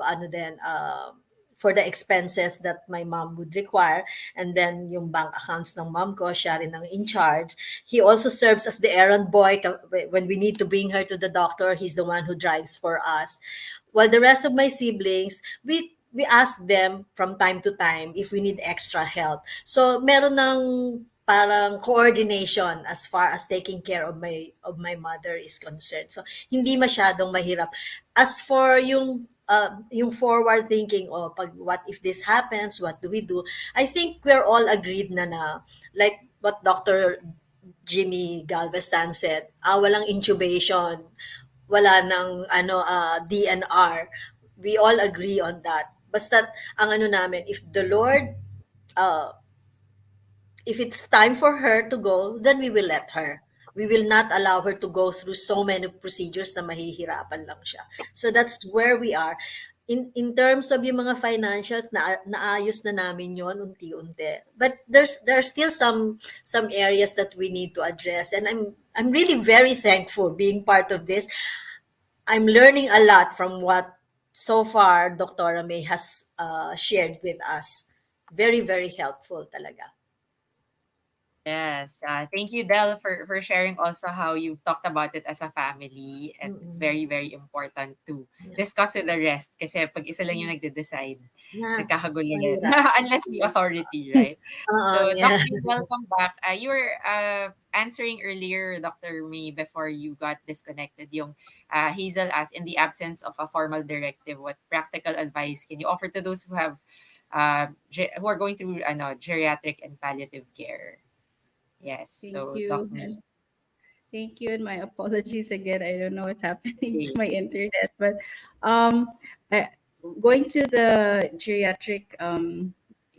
for the expenses that my mom would require. And then yung bank accounts ng mom ko, siya rin ang in charge. He also serves as the errand boy. When we need to bring her to the doctor, he's the one who drives for us. While the rest of my siblings, we ask them from time to time if we need extra help. So meron ng parang coordination as far as taking care of my mother is concerned. So hindi masyadong mahirap. As for yung forward thinking, oh, what if this happens, what do we do? I think we're all agreed na like what Dr. Jimmy Galvez Tan said, walang intubation, wala nang DNR. We all agree on that. Basta ang namin, if the Lord uh, if it's time for her to go, then we will let her. We will not allow her to go through so many procedures na mahihirapan lang siya. So that's where we are. In terms of yung mga financials, naayos na namin yon unti-unti. But there are still some areas that we need to address, and I'm really very thankful being part of this. I'm learning a lot from what so far Dr. May has shared with us. Very, very helpful talaga. Yes. Thank you, Del, for sharing also how you've talked about it as a family. And it's very, very important to Yeah. discuss with the rest. Kasi pag isa lang yung nagde-decide, Yeah. nagkakagulo yan. Mahirap. Unless may authority, right? So, Yeah. Dr. welcome back. You were answering earlier, Dr. May, before you got disconnected, yung Hazel asked, in the absence of a formal directive, what practical advice can you offer to those who have who are going through geriatric and palliative care? Yes. Thank So, you. Doc May. Thank you, and my apologies again. I don't know what's happening to Okay. my internet, but um, I, going to the geriatric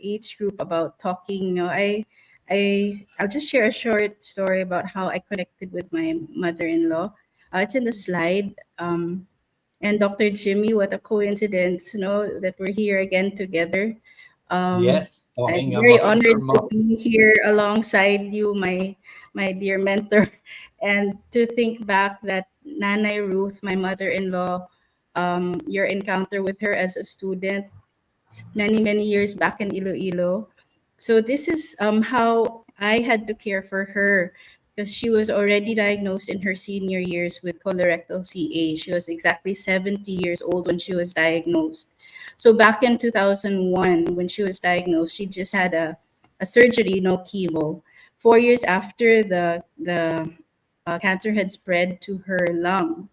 age group about talking. I'll just share a short story about how I connected with my mother-in-law. It's in the slide. And Dr. Jimmy, what a coincidence, that we're here again together. Yes, I'm talking very about your honored to mom. be here alongside you, my dear mentor, and to think back that Nanay Ruth, my mother-in-law, your encounter with her as a student many many years back in Iloilo. So this is how I had to care for her because she was already diagnosed in her senior years with colorectal CA. She was exactly 70 years old when she was diagnosed. So back in 2001, when she was diagnosed, she just had a surgery, no chemo. 4 years after the cancer had spread to her lung,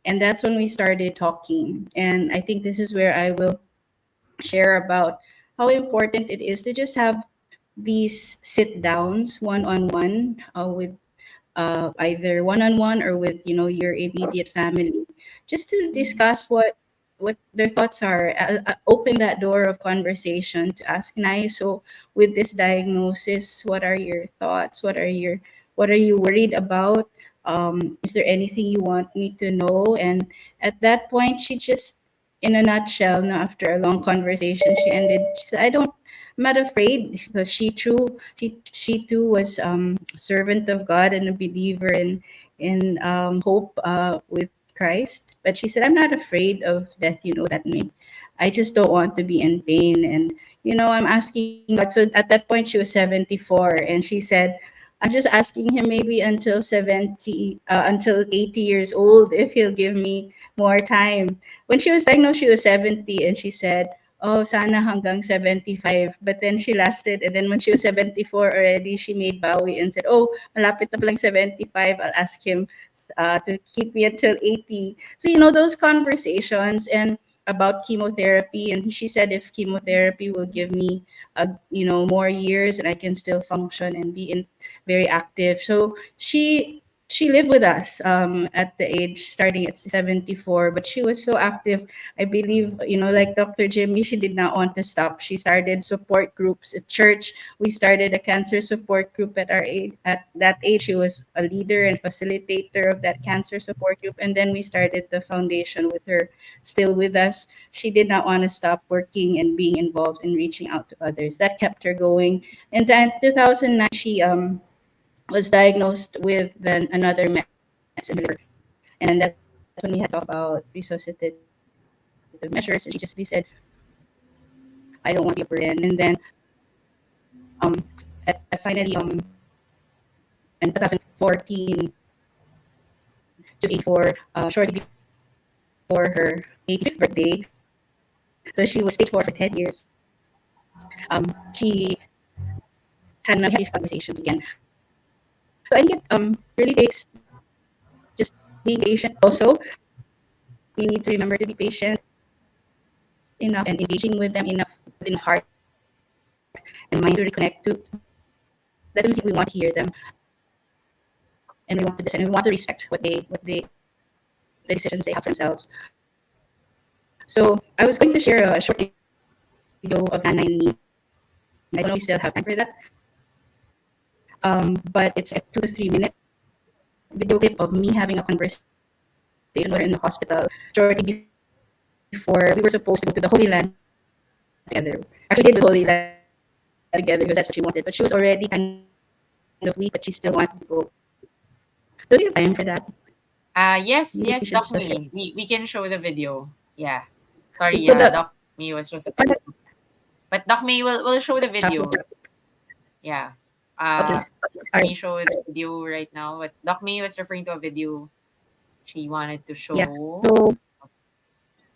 and that's when we started talking. And I think this is where I will share about how important it is to just have these sit downs one on one with either one on one or with your immediate family, just to discuss what their thoughts are. Open that door of conversation to ask, Nai, so with this diagnosis, what are your thoughts? What are you worried about? Is there anything you want me to know? And at that point, she just, in a nutshell, no, after a long conversation, she ended. She said, I'm not afraid, because she too was a servant of God and a believer in hope with Christ. But she said, I'm not afraid of death, that me. I just don't want to be in pain. And, I'm asking God. So at that point, she was 74. And she said, I'm just asking him maybe until 80 years old, if he'll give me more time. When she was diagnosed, she was 70. And she said, oh, sana hanggang 75. But then she lasted. And then when she was 74 already, she made bawi and said, oh, malapit na palang 75. I'll ask him to keep me until 80. So, those conversations and about chemotherapy. And she said, if chemotherapy will give me, more years and I can still function and be very active. So she lived with us at the age starting at 74, but she was so active. I believe, like Dr. Jimmy, she did not want to stop. She started support groups at church. We started a cancer support group at our age. At that age, she was a leader and facilitator of that cancer support group. And then we started the foundation with her still with us. She did not want to stop working and being involved and reaching out to others. That kept her going. And then 2009, she was diagnosed with then another mets in her liver. And that's when we had to talk about resuscitative measures. And she just really said, I don't want to be a burden. And then finally, in 2014, just 84, shortly before her 85th birthday. So she was stage 4 for 10 years. She had these conversations again. So I think it really takes just being patient. Also, we need to remember to be patient enough and engaging with them enough with enough heart and mind to reconnect to let them see we want to hear them, and we want to listen, and we want to respect the decisions they have for themselves. So I was going to share a short video of Nana and me. I don't know if we still have time for that. But it's a 2 to 3 minute video clip of me having a conversation with her in the hospital shortly before we were supposed to go to the Holy Land together. Actually, did the Holy Land together because that's what she wanted. But she was already kind of weak, but she still wanted to go. So do you have time for that? Maybe we should Yes, just share. Doc Me. We can show the video. Yeah. Sorry, So the Doc Me was just a bit. But Doc May will show the video. Yeah. okay, Let all me right, show the video right now. But Doc May was referring to a video she wanted to yeah. show. So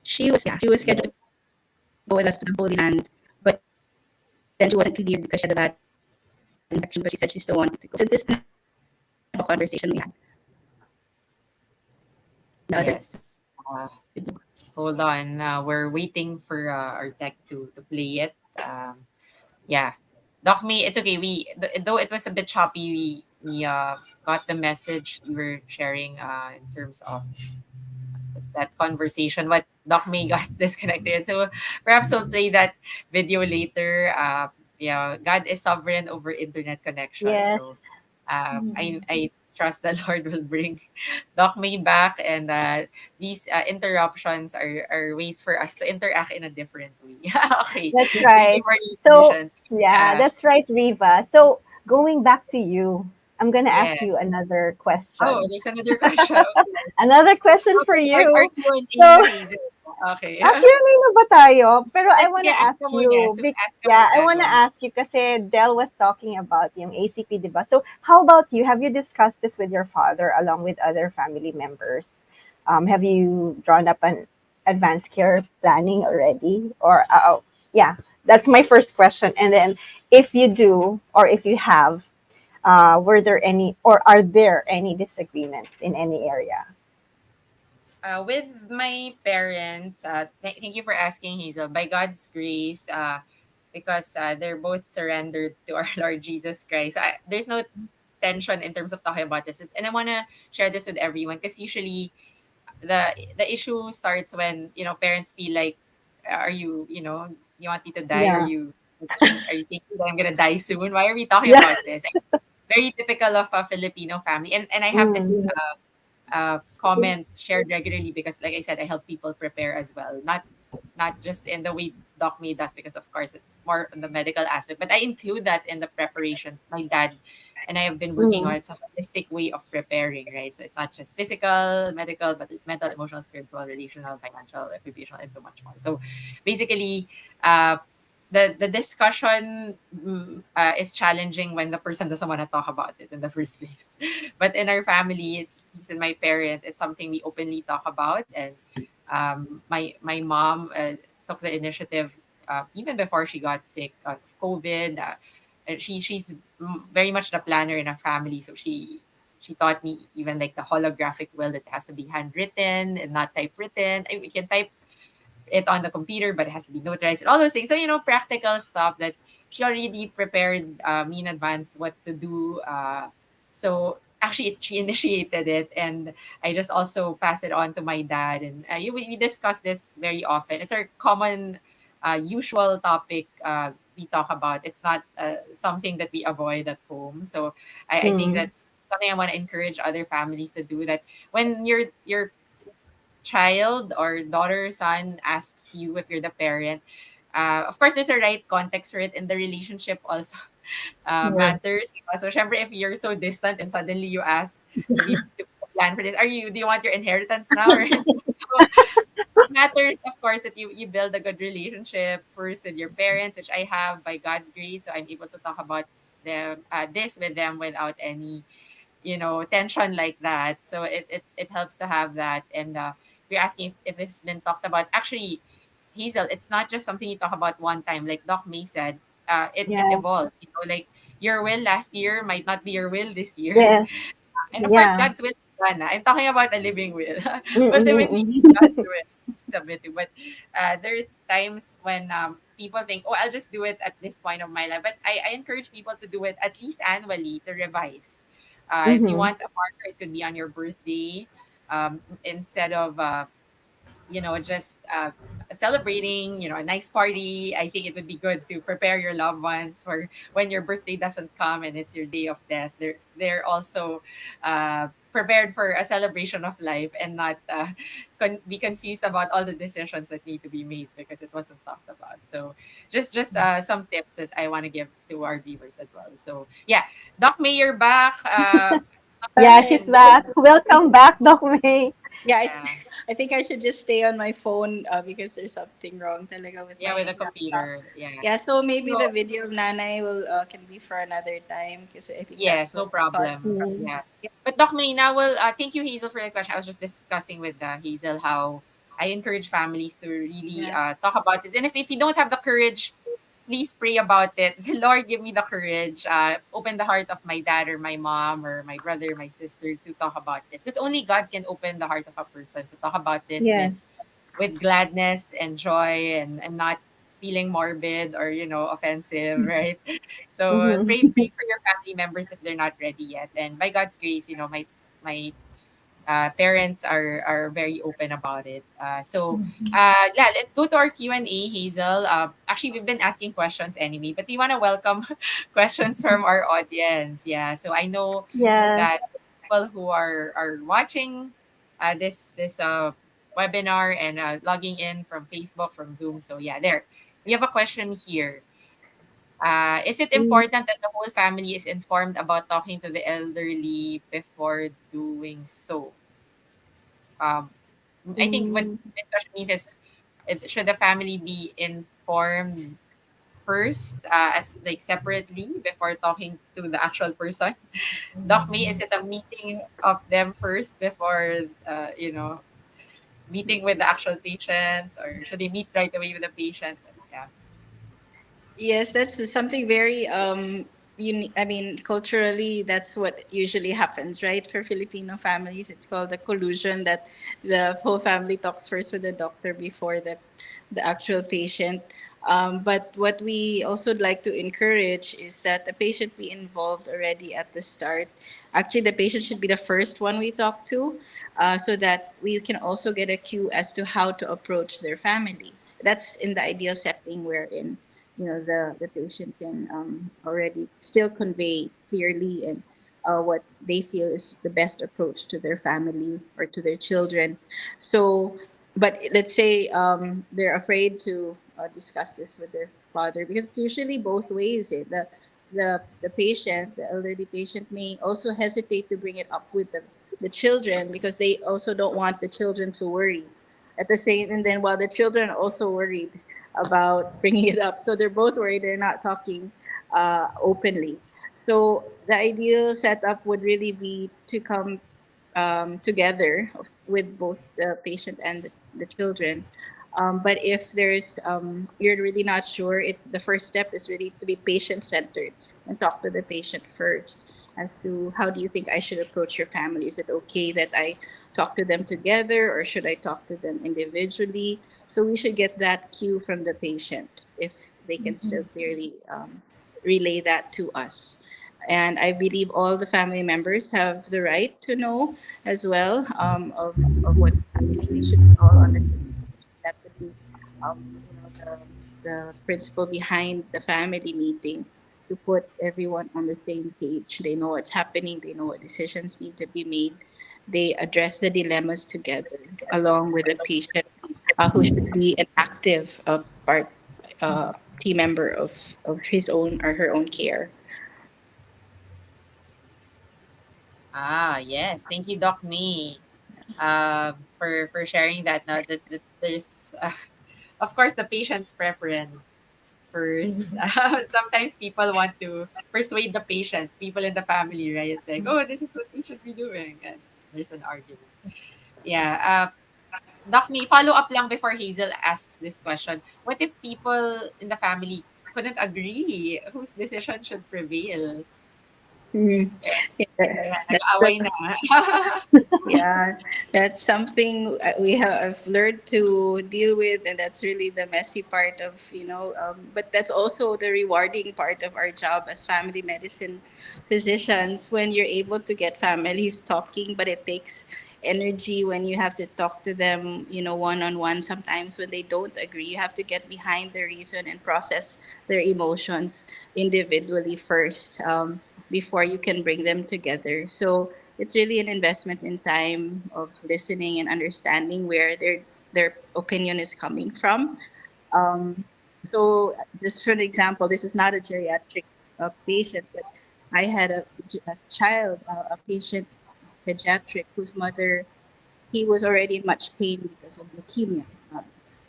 she was scheduled to Yes. go with us to the Holy Land, but then she wasn't cleared because she had a bad infection. But she said she still wanted to go. So this kind of conversation we had. The other Yes. Hold on. We're waiting for our tech to play it. Yeah. Doc Me, it's okay. Though it was a bit choppy, we got the message you were sharing in terms of that conversation. But Doc May got disconnected. So perhaps we'll play that video later. Yeah, God is sovereign over internet connection. Yes. So I trust the Lord will bring Doc May back, and these interruptions are ways for us to interact in a different way. Okay. That's Thank you right. for your So, patience. yeah, Uh, that's right, Riva. So, going back to you, I'm going to ask you yes. another Oh, question. there's another question. Okay. Another question for Okay, so our you. Q&A So, na, Hazel. Okay. Q&A na ba tayo? Pero I Sige, wanna ask ask ka muna. you, So, ask ka yeah, I muna. wanna Go. ask you kasi Del was talking about yung ACP, di ba? So, how about you? Have you discussed this with your father along with other family members? Have you drawn up an advanced care planning already? Or, yeah, that's my first question. And then, if you do, or if you have, were there any, or are there any disagreements in any area? With my parents, thank you for asking, Hazel. By God's grace, because they're both surrendered to our Lord Jesus Christ, there's no tension in terms of talking about this. And I want to share this with everyone because usually the issue starts when parents feel like, are you you want me to die? Yeah. Are you thinking that I'm gonna die soon? Why are we talking Yeah. about this? Very typical of a Filipino family, and I have this Mm. comment shared regularly because, like I said, I help people prepare as well. Not just in the way Doc May does, because of course it's more on the medical aspect, but I include that in the preparation. My dad and I have been working on Mm. it's a holistic way of preparing, right? So it's not just physical, medical, but it's mental, emotional, spiritual, relational, financial, occupational, and so much more. So basically, uh, the discussion is challenging when the person doesn't want to talk about it in the first place. But in our family, at least in my parents, it's something we openly talk about. And my mom took the initiative even before she got sick of COVID. And she's very much the planner in our family, so she taught me even like the holographic will that has to be handwritten and not typewritten. We can type it on the computer, but it has to be notarized and all those things. So, practical stuff that she already prepared me in advance what to do. So actually, she initiated it, and I just also pass it on to my dad. And we discuss this very often. It's our common, usual topic we talk about. It's not something that we avoid at home. So I think Mm. that's something I want to encourage other families to do. That when your child or daughter, son asks you if you're the parent, of course, there's a right context for it, and the relationship also Yeah. matters. So, syempre, if you're so distant and suddenly you ask, do we plan for this? Do you want your inheritance now? Right? So, it matters, of course, that you build a good relationship first with your parents, which I have by God's grace. So, I'm able to talk about this with them without any tension like that. So it helps to have that. And if you're asking if this has been talked about, actually, Hazel, it's not just something you talk about one time. Like Doc May said, it Yeah. evolves. Like your will last year might not be your will this year. Yes. And of course, Yeah. God's will is done. I'm talking about a living will. Ultimately, it's Mm-mm-mm. God's will. Submit to. But there are times when people think, oh, I'll just do it at this point of my life. But I encourage people to do it at least annually to revise. If you Mhm. want a marker, it could be on your birthday, instead of just celebrating, a nice party. I think it would be good to prepare your loved ones for when your birthday doesn't come and it's your day of death. They're also prepared for a celebration of life, and not be confused about all the decisions that need to be made because it wasn't talked about. So just some tips that I want to give to our viewers as well. So yeah, Doc May, you're back. Yeah, May she's and back. Welcome back, Doc May. Yeah, yeah, I think I should just stay on my phone because there's something wrong talaga with yeah, with my the laptop. computer, yeah. Yeah, so maybe the So video of Nanay will can be for another time because I think that's yes, what no caused the problem. problem. Mm. Yeah. Yeah. But Doc May, now, well, thank you, Hazel, for the question. I was just discussing with Hazel how I encourage families to really Yes. talk about this. And if you don't have the courage, please pray about it. Say, Lord, give me the courage. Open the heart of my dad or my mom or my brother, my sister to talk about this. Because only God can open the heart of a person to talk about this Yes. with gladness and joy, and not feeling morbid or offensive, right? So pray Mhm. for your family members if they're not ready yet, and by God's grace, my parents are very open about it. Yeah, let's go to our Q&A, Hazel. Actually, we've been asking questions anyway, but we want to welcome questions from our audience. Yeah, so I know Yes. that people who are watching this webinar and logging in from Facebook, from Zoom. So yeah, there we have a question here. Is it Mm. important that the whole family is informed about talking to the elderly before doing so? Um, I think what Mm. this question means is, should the family be informed first, as like separately before talking to the actual person? Doc May, is it a meeting of them first before meeting with the actual patient, or should they meet right away with the patient? Yeah. Yes, that's something very unique. I mean, culturally, that's what usually happens, right? For Filipino families, it's called a collusion that the whole family talks first with the doctor before the actual patient. But what we also like to encourage is that the patient be involved already at the start. Actually, the patient should be the first one we talk to, so that we can also get a cue as to how to approach their family. That's in the ideal setting wherein, the patient can already still convey clearly and what they feel is the best approach to their family or to their children. So, but let's say they're afraid to discuss this with their father, because it's usually both ways. The patient, the elderly patient, may also hesitate to bring it up with the children, because they also don't want the children to worry at the same, and then while the children are also worried about bringing it up, so they're both worried, they're not talking openly. So the ideal setup would really be to come together with both the patient and the children. But if you're really not sure, the first step is really to be patient centered and talk to the patient first as to how do you think I should approach your family? Is it okay that I talk to them together, or should I talk to them individually? So we should get that cue from the patient if they can still clearly relay that to us. And I believe all the family members have the right to know as well, of what's happening. They should be all on the same page. That would be, the principle behind the family meeting, to put everyone on the same page. They know what's happening. They know what decisions need to be made. They address the dilemmas together, along with the patient, who should be an active part, team member of his own or her own care. Yes. Thank you, Doc May, for sharing that. Now that there's, of course, the patient's preference first. Sometimes people want to persuade the patient, people in the family, right? Like, oh, this is what we should be doing, and there's an argument. Yeah. Doc May, follow up lang before Hazel asks this question. What if people in the family couldn't agree whose decision should prevail? Mhm. Yeah, Kaya that's nag-aaway the na. Yeah, that's something we have I've learned to deal with, and that's really the messy part of, but that's also the rewarding part of our job as family medicine physicians, when you're able to get families talking. But it takes energy when you have to talk to them, one on one. Sometimes when they don't agree, you have to get behind the reason and process their emotions individually first, before you can bring them together. So it's really an investment in time of listening and understanding where their opinion is coming from. Um, so just for an example, this is not a geriatric patient, but I had a child, a patient, pediatric, whose mother, he was already in much pain because of leukemia,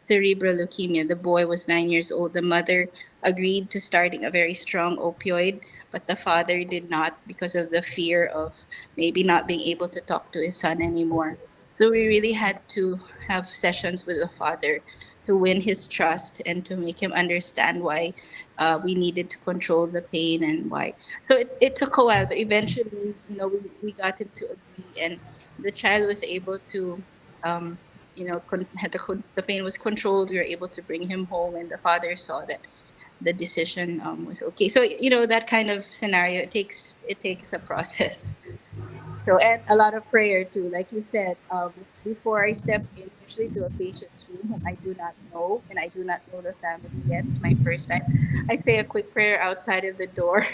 cerebral leukemia. The boy was 9 years old. The mother agreed to starting a very strong opioid, but the father did not, because of the fear of maybe not being able to talk to his son anymore. So we really had to have sessions with the father to win his trust and to make him understand why we needed to control the pain and why. So it took a while, but eventually, we got him to agree, and the child was able to, um, the pain was controlled. We were able to bring him home, and the father saw that the decision was okay. So that kind of scenario, it takes a process. So, and a lot of prayer too, like you said. Before I step in, usually to a patient's room whom I do not know and I do not know the family yet, it's my first time. I say a quick prayer outside of the door,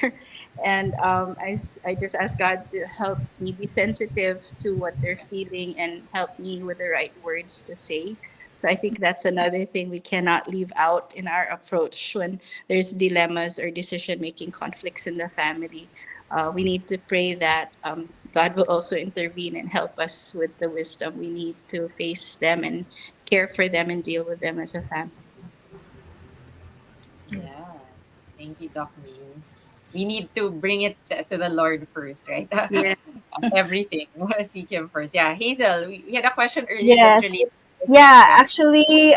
and I just ask God to help me be sensitive to what they're feeling and help me with the right words to say. So I think that's another thing we cannot leave out in our approach when there's dilemmas or decision making conflicts in the family. We need to pray that God will also intervene and help us with the wisdom we need to face them and care for them and deal with them as a family. Yes. Thank you, Doc May. We need to bring it to the Lord first, right? Yeah. Everything. Seek Him first. Yeah, Hazel, we had a question earlier that's Yes. related to this next Yeah, question. actually,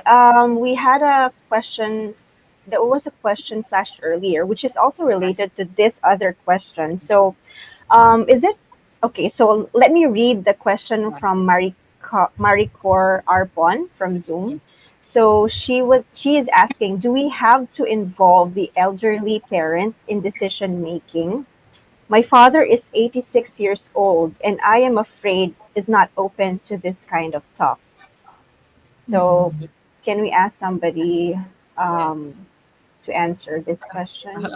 we had a question. There was a question flashed earlier, which is also related to this other question. So, is it okay? So, let me read the question Yeah. from Maricor Arpon from Yeah. Zoom. So she is asking, do we have to involve the elderly parent in decision making? My father is 86 years old and I am afraid is not open to this kind of talk. So Mhm. can we ask somebody Yes. um, to answer this question?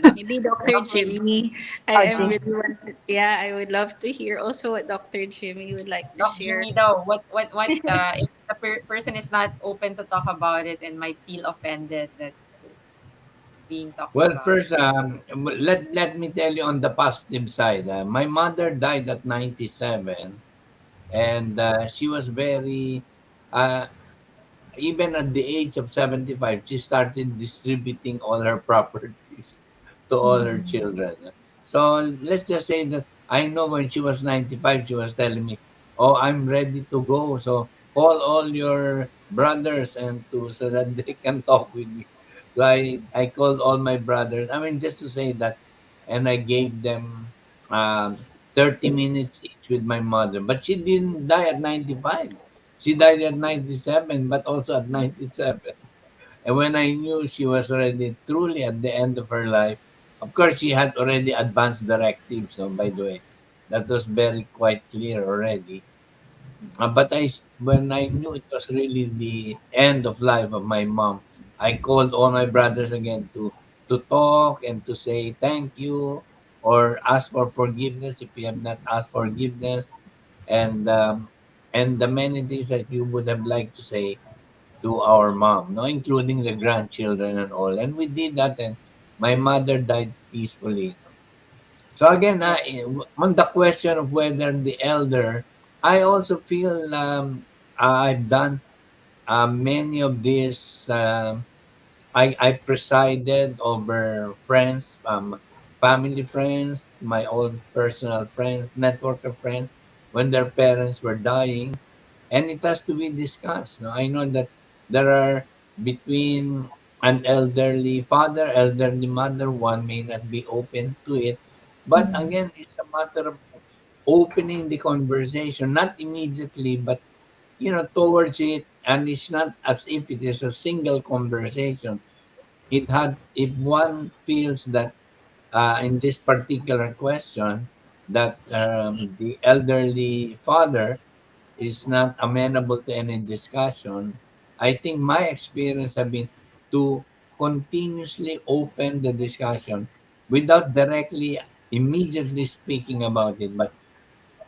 Maybe Dr. Dr. Jimmy. Oh, I'm Jim. really want, yeah, I would love to hear also what Dr. Jimmy would like to Doc share. Jimmy daw, what if the person is not open to talk about it and might feel offended that it's being talked Well, about? first, let me tell you on the positive side. My mother died at 97, and she was very, uh, even at the age of 75, she started distributing all her properties to all her Mhm. children. So let's just say that I know when she was 95, she was telling me, "Oh, I'm ready to go. So call all your brothers and to so that they can talk with me." So I called all my brothers. I mean, just to say that, and I gave them 30 minutes each with my mother. But she didn't die at 95. She died at 97, but also at 97. And when I knew she was already truly at the end of her life, of course, she had already advanced directives, no, by the way. That was very quite clear already. But when I knew it was really the end of life of my mom, I called all my brothers again to talk and to say thank you or ask for forgiveness if we have not asked forgiveness and the many things that you would have liked to say to our mom, no, including the grandchildren and all. And we did that, and my mother died peacefully. So again, Yeah. on the question of whether the elder, I also feel I've done many of these. I presided over friends, family friends, my own personal friends, network of friends, when their parents were dying, and it has to be discussed. No, I know that there are between an elderly father, elderly mother, one may not be open to it, but Mhm. again, it's a matter of opening the conversation, not immediately, but towards it, and it's not as if it is a single conversation. It had if one feels that in this particular question that the elderly father is not amenable to any discussion, I think my experience have been to continuously open the discussion without directly immediately speaking about it, but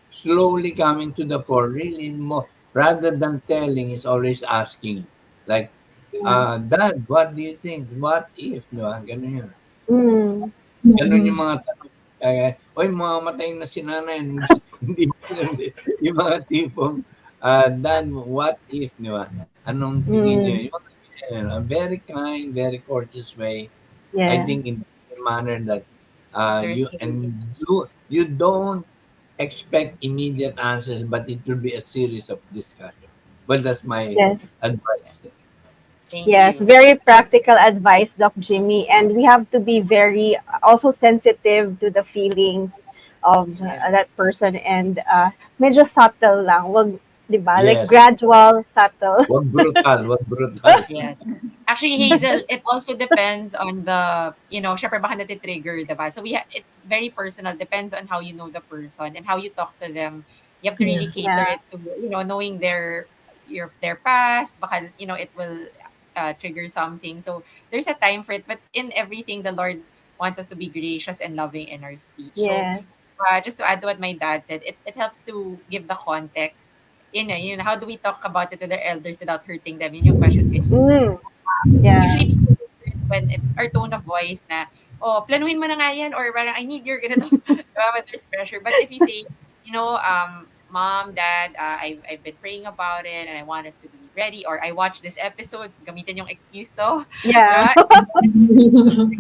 slowly coming to the fore, really more rather than telling, is always asking. Like, Yeah. Dad, what do you think? What if, di ba? Ganun yun. Mm, Ganun Mhm. yung mga tanong. Kaya, oy, mamamatay na si nanay. Hindi, hindi. Yung mga tipong, Dad, what if, di ba? Anong tingin niyo? mm, Yung mga ganyan, a very kind, very courteous way. I yeah. think in a manner that you There's and you don't expect immediate answers, but it will be a series of discussion. Well, that's my Yes. advice. yeah. Thank Yes, you. very practical advice, Doc Jimmy. And we have to be very also sensitive to the feelings of that Yes. person and medyo subtle lang. Wag, 'di ba? Like Yes. gradual, subtle. Wag brutal, wag brutal. Yes. Actually, Hazel, it also depends on the, syempre baka nati-trigger, diba? So it's very personal, depends on how you know the person and how you talk to them. You have to Yeah. really cater Yeah. it to, knowing their past, baka, it will trigger something. So there's a time for it, but in everything, the Lord wants us to be gracious and loving in our speech. So Yes. just to add to what my dad said, it helps to give the context. How do we talk about it to the elders without hurting them? Yun yung question kanina. Mm, yeah. Usually people get hurt when it's our tone of voice na, oh, planuhin mo na nga yan, or parang, I need your ganito. Diba? When there's pressure. But if you say, Mom, Dad, I've been praying about it and I want us to be ready, or I watched this episode, gamitin yung excuse to. Yeah. Diba?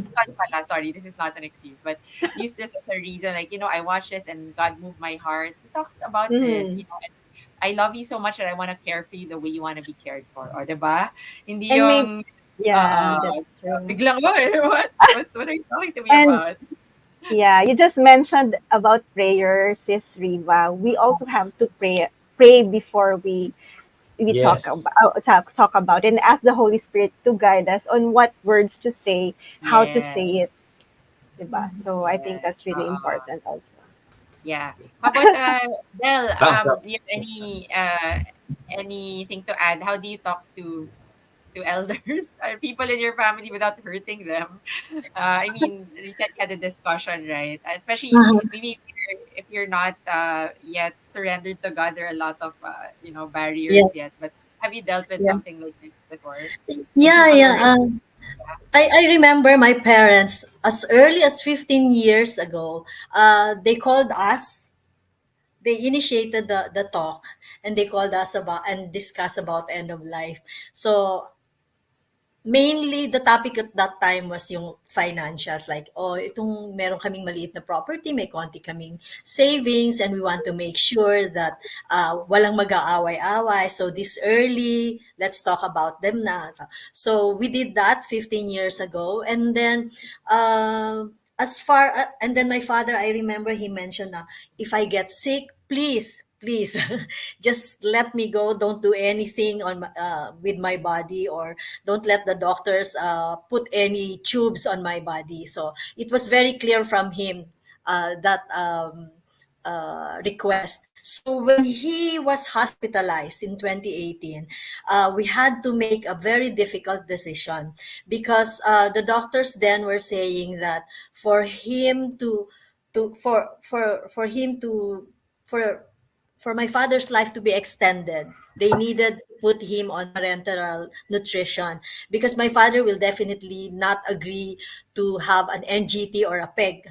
Son pala, sorry, this is not an excuse, but use this as a reason. Like, I watched this and God moved my heart to talk about this, Mm. and I love you so much that I want to care for you the way you want to be cared for. Or, diba? Hindi And maybe yung, yeah, that's true. biglang, oh, what are you talking to me And about? yeah, you just mentioned about prayer, Sis Riva. We also have to pray before we we Yes. talk about, and ask the Holy Spirit to guide us on what words to say, how to Yes. say it, diba? So I think Yes. that's really important also. Yeah. How about Del? Thumbs up. Do you have anything to add? How do you talk to elders or people in your family without hurting them? I mean, you said you had a discussion, right? Especially Uh-huh. maybe if you're not yet surrendered to God, there are a lot of Yeah, barriers yet. But have you dealt with yeah, something like this before? When yeah, people yeah. were I remember my parents as early as 15 years ago. They called us. They initiated the talk, and they called us about and discuss about end of life. So mainly the topic at that time was yung financials, like, oh, itong meron kaming maliit na property, may konti kaming savings, and we want to make sure that walang mag-aaway-away. So this early, let's talk about them na. So we did that 15 years ago. And then and then my father, I remember he mentioned na, if I get sick, please just let me go, don't do anything with my body, or don't let the doctors put any tubes on my body. So it was very clear from him, that request. So when he was hospitalized in 2018, we had to make a very difficult decision, because the doctors then were saying that for him to for him to for for my father's life to be extended, they needed to put him on parenteral nutrition, because my father will definitely not agree to have an NGT or a PEG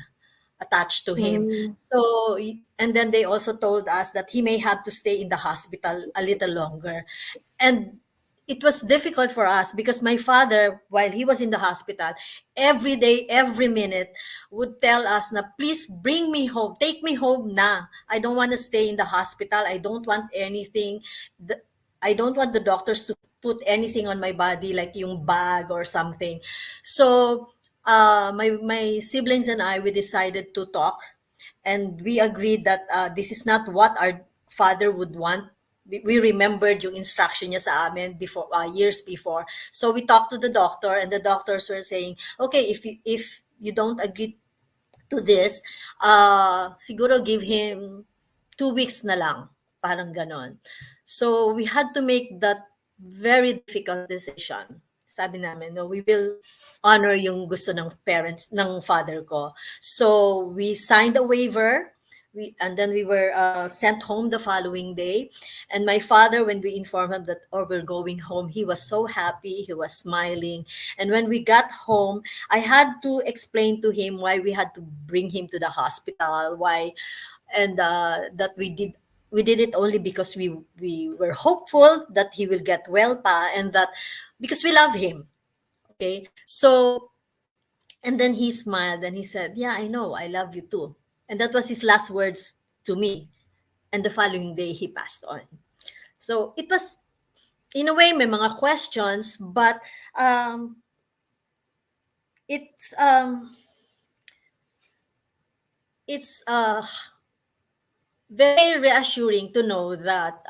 attached to him. Mm. So, and then they also told us that he may have to stay in the hospital a little longer. And it was difficult for us, because my father, while he was in the hospital, every day, every minute, would tell us na, please bring me home, take me home na. I don't want to stay in the hospital. I don't want anything. I don't want the doctors to put anything on my body, like yung bag or something. So my siblings and I, we decided to talk, and we agreed that this is not what our father would want. We remembered yung instruction niya sa amin before, years before. So we talked to the doctor, and the doctors were saying, okay, if you don't agree to this, siguro give him 2 weeks na lang, parang ganon. So we had to make that very difficult decision. Sabi namin, no, we will honor yung gusto ng parents, ng father ko. So we signed a waiver. And then we were sent home the following day. And my father, when we informed him that, oh, we're going home, he was so happy. He was smiling. And when we got home, I had to explain to him why we had to bring him to the hospital, why, and that we did it only because we were hopeful that he will get well pa, and that because we love him. Okay, so, and then he smiled and he said, yeah, I know, I love you too. And that was his last words to me. And the following day he passed on. So it was, in a way, may mga questions, but um it's very reassuring to know that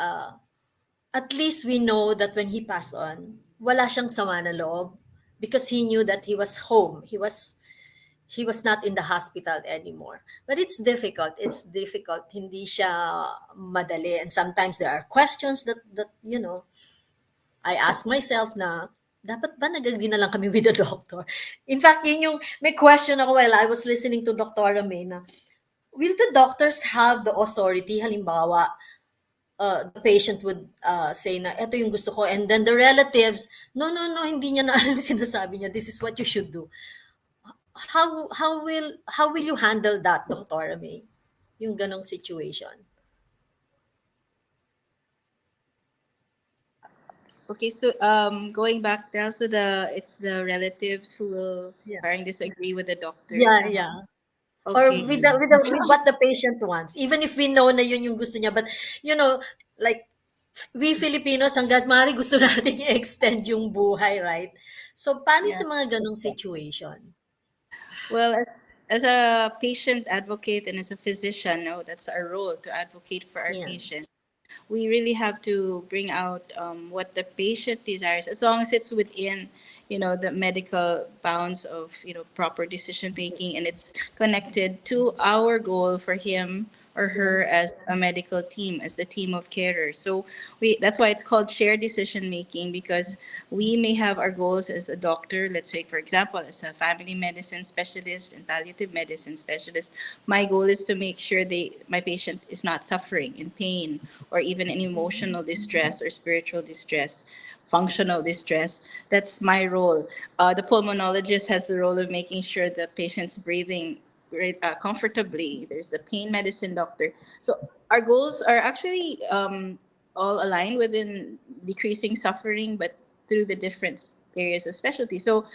at least we know that when he passed on, wala siyang sama na loob, because he knew that he was home. He was not in the hospital anymore. But it's difficult. It's difficult. Hindi siya madali. And sometimes there are questions that I ask myself na, dapat ba nag-agree na lang kami with the doctor? In fact, yun yung, may question ako while I was listening to Dr. May na, will the doctors have the authority, halimbawa, the patient would say na, eto yung gusto ko, and then the relatives, no, no, no, hindi niya na alam yung sinasabi niya, this is what you should do. How will you handle that, Dr. May? Yung ganong situation. Okay, so going back there, so it's the relatives who will Yeah. parang disagree with the doctor. Yeah, yeah. Or Okay. with what the patient wants. Even if we know na yun yung gusto niya, but like we Filipinos, hangga't maaari gusto nating i-extend yung buhay, right? So paano Yeah. sa mga ganong situation? Well, as a patient advocate and as a physician, no, that's our role to advocate for our Yeah. patients. we really have to bring out what the patient desires, as long as it's within, the medical bounds of, proper decision making, and it's connected to our goal for him or her as a medical team, as the team of carers. So that's why it's called shared decision making, because we may have our goals as a doctor. Let's say, for example, as a family medicine specialist and palliative medicine specialist, my goal is to make sure my patient is not suffering in pain or even in emotional distress or spiritual distress, functional distress. That's my role. The pulmonologist has the role of making sure the patient's breathing comfortably. There's the pain medicine doctor. So our goals are actually all aligned within decreasing suffering, but through the different areas of specialty. So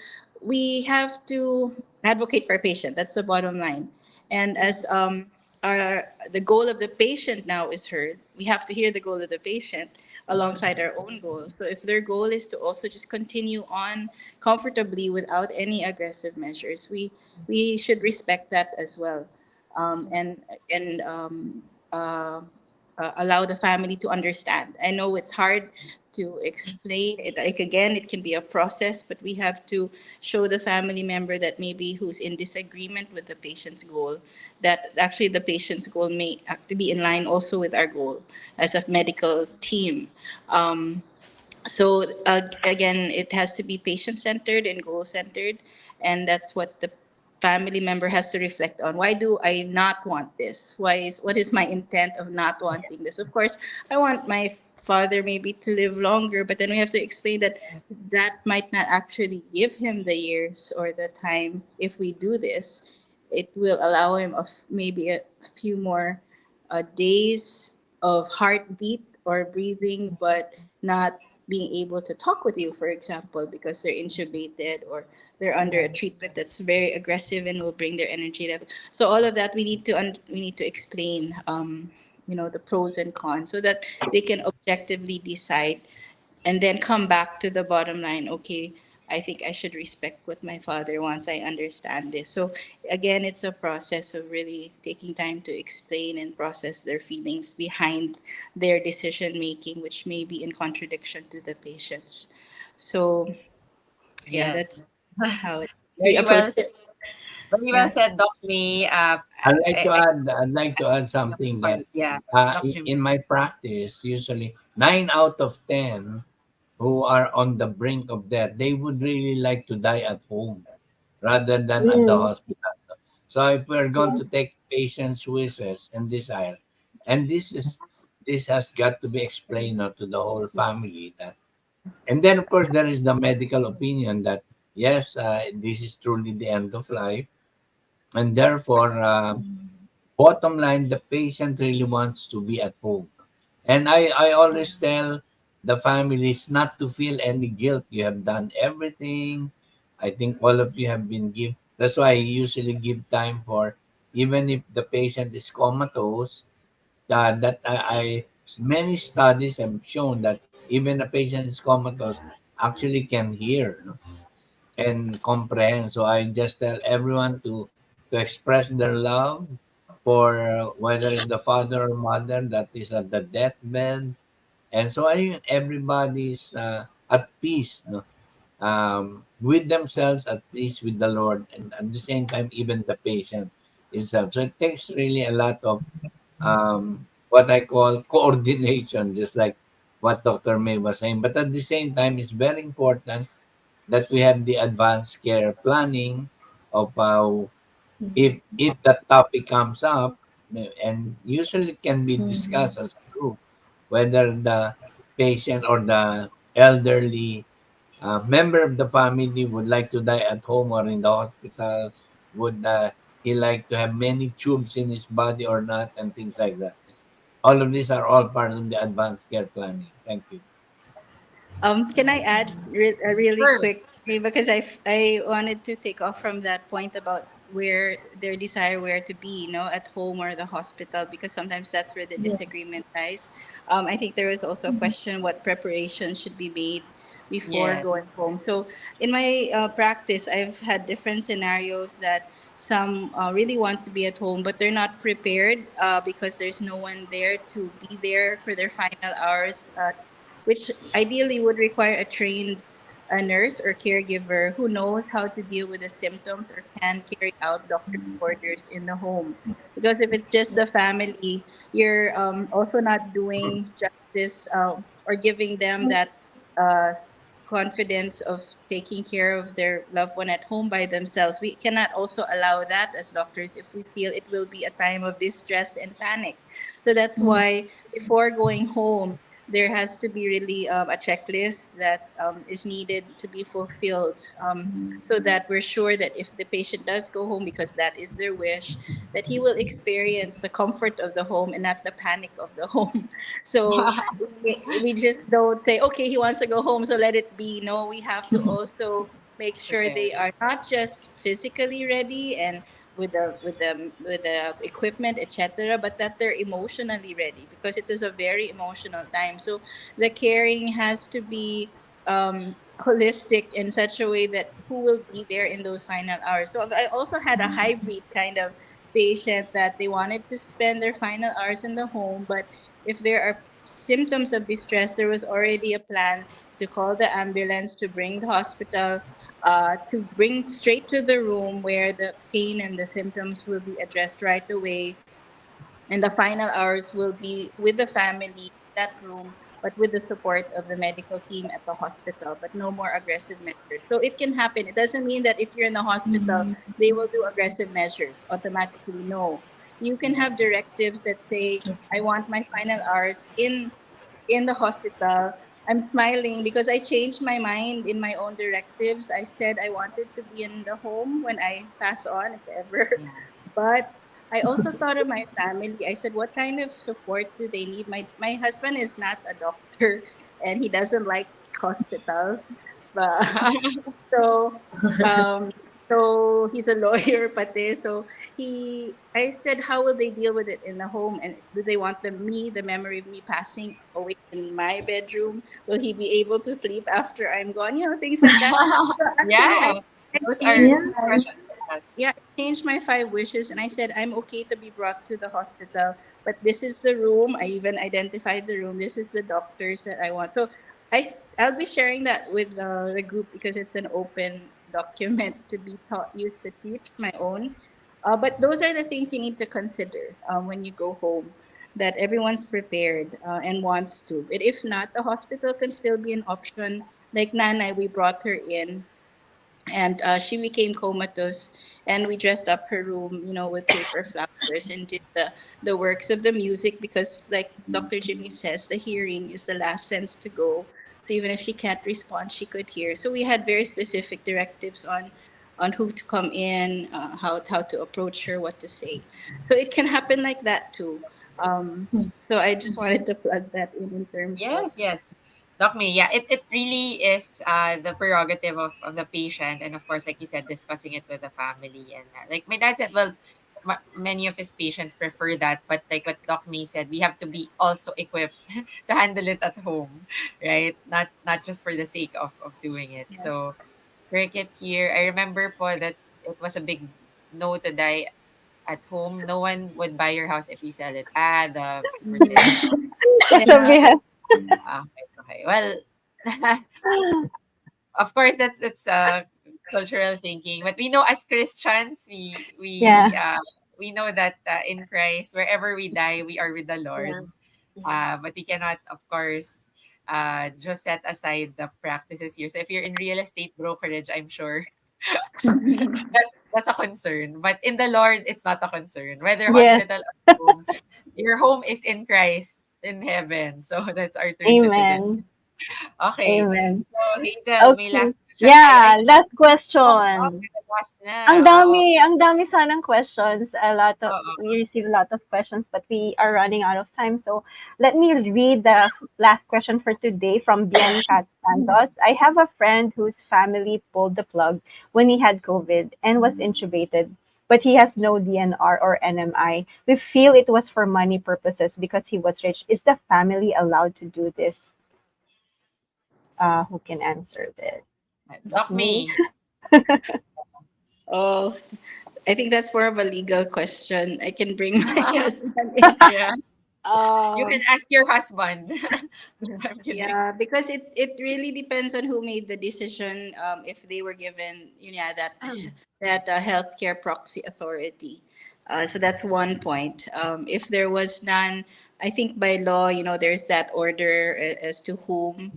we have to advocate for a patient. That's the bottom line. And as the goal of the patient now is heard, we have to hear the goal of the patient alongside our own goals. So if their goal is to also just continue on comfortably without any aggressive measures, we should respect that as well, and allow the family to understand. I know it's hard to explain it. Like again, it can be a process, but we have to show the family member that maybe who's in disagreement with the patient's goal, that actually the patient's goal may actually be in line also with our goal as a medical team. So again, it has to be patient centered and goal centered, and that's what the family member has to reflect on. Why do I not want this? What is my intent of not wanting this? Of course, I want my father maybe to live longer, but then we have to explain that that might not actually give him the years or the time. If we do this, it will allow him maybe a few more days of heartbeat or breathing, but not being able to talk with you, for example, because they're intubated or they're under a treatment that's very aggressive and will bring their energy level. So all of that we need to explain, the pros and cons, so that they can objectively decide and then come back to the bottom line. Okay, I think I should respect what my father wants. I understand this. So again, it's a process of really taking time to explain and process their feelings behind their decision making, which may be in contradiction to the patients. So yeah, Yes. that's how we Very approach well said. it. Very well Yeah. said, Doc May. I'd like to add something that Yeah, Doc Jim. in my practice, usually 9 out of 10 who are on the brink of death, they would really like to die at home rather than at the Mm, hospital. So if we're going to take patients' wishes and desire, and this has got to be explained now to the whole family that, and then of course there is the medical opinion that yes, this is truly the end of life, and therefore bottom line, the patient really wants to be at home. And I always tell the families not to feel any guilt. You have done everything. I think all of you have been give. That's why I usually give time for, even if the patient is comatose, that many studies have shown that even a patient is comatose actually can hear, no, and comprehend. So I just tell everyone to express their love for whether it's the father or mother that is at the deathbed, and so I think everybody's at peace, no, with themselves, at peace with the Lord, and at the same time, even the patient itself. So it takes really a lot of what I call coordination, just like what Dr. May was saying. But at the same time, it's very important that we have the advanced care planning of if that topic comes up, and usually it can be discussed as a group, whether the patient or the elderly member of the family would like to die at home or in the hospital, would he like to have many tubes in his body or not, and things like that. All of these are all part of the advanced care planning. Thank you. Can I add really Sure. quick, because I wanted to take off from that point about where their desire where to be, at home or the hospital, because sometimes that's where the disagreement lies. I think there was also a question what preparation should be made before Yes. going home. So in my practice, I've had different scenarios that some really want to be at home, but they're not prepared because there's no one there to be there for their final hours, which ideally would require a trained nurse or caregiver who knows how to deal with the symptoms or can carry out doctor's orders in the home. Because if it's just the family, you're also not doing justice or giving them that uh, confidence of taking care of their loved one at home by themselves. We cannot also allow that as doctors if we feel it will be a time of distress and panic. So that's why before going home, there has to be really a checklist that is needed to be fulfilled, so that we're sure that if the patient does go home because that is their wish, that he will experience the comfort of the home and not the panic of the home. So we just don't say, okay, he wants to go home, so let it be. No, we have to also make sure they Prepared. are not just physically ready and with the equipment, etc., but that they're emotionally ready because it is a very emotional time. So the caring has to be holistic in such a way that who will be there in those final hours. So I also had a hybrid kind of patient that they wanted to spend their final hours in the home, but if there are symptoms of distress, there was already a plan to call the ambulance, to bring the hospital, to bring straight to the room where the pain and the symptoms will be addressed right away, and the final hours will be with the family in that room, but with the support of the medical team at the hospital, but no more aggressive measures. So it can happen. It doesn't mean that if you're in the hospital, they will do aggressive measures automatically. No. You can have directives that say, I want my final hours in the hospital. I'm smiling because I changed my mind in my own directives. I said I wanted to be in the home when I pass on, if ever. Yeah. But I also thought of my family. I said, what kind of support do they need? My husband is not a doctor and he doesn't like hospitals. But so um so he's a lawyer pate. So I said, how will they deal with it in the home? And do they want the memory of me passing away in my bedroom? Will he be able to sleep after I'm gone? Things like that. So actually Yeah. I Those are changed Yeah. good my questions to ask. yeah, I changed my 5 wishes and I said I'm okay to be brought to the hospital, but this is the room. I even identified the room. This is the doctors that I want. So I'll be sharing that with the group because it's an open document to be taught, used to teach my own. But those are the things you need to consider when you go home. That everyone's prepared and wants to. But if not, the hospital can still be an option. Like Nanai, we brought her in and she became comatose, and we dressed up her room, with paper flowers and did the works of the music because, like Dr. Jimmy says, the hearing is the last sense to go. So even if she can't respond, she could hear. So we had very specific directives on who to come in, how to approach her, what to say. So it can happen like that too. So I just wanted to plug that in terms of Yes, yes. Doc May, yeah, it really is the prerogative of the patient. And of course, like you said, discussing it with the family. And like my dad said, well, many of his patients prefer that. But like what Doc May said, we have to be also equipped to handle it at home, right? Not just for the sake of doing it. yeah. So, cricket here, I remember po that it was a big no to die at home. No one would buy your house if you sell it. Ah, the superstition. Yeah. Kasabihan. Okay, okay. Well, of course, that's cultural thinking, but we know as Christians, Yeah. we know that in Christ, wherever we die, we are with the Lord. Yeah. Yeah. But we cannot, of course, just set aside the practices here. So if you're in real estate brokerage, I'm sure that's a concern. But in the Lord, it's not a concern. Whether Yes. hospital or home, your home is in Christ in heaven. So that's our true citizen. Amen. Okay. Amen. So, Hazel, may Okay. last question. I Yeah, know last pumped up question. with the last na. Oo. Ang dami sanang questions. Oo. We received a lot of questions, but we are running out of time. So let me read the last question for today from Bien Cat Santos. I have a friend whose family pulled the plug when he had COVID and was intubated, but he has no DNR or NMI. We feel it was for money purposes because he was rich. Is the family allowed to do this? who can answer this. Doc Me? May. Oh, I think that's more of a legal question. I can bring my husband in. Yeah. You can Um, ask your husband. I'm kidding. yeah, because it really depends on who made the decision. If they were given, that healthcare proxy authority. So that's one point. If there was none, I think by law, there's that order as to whom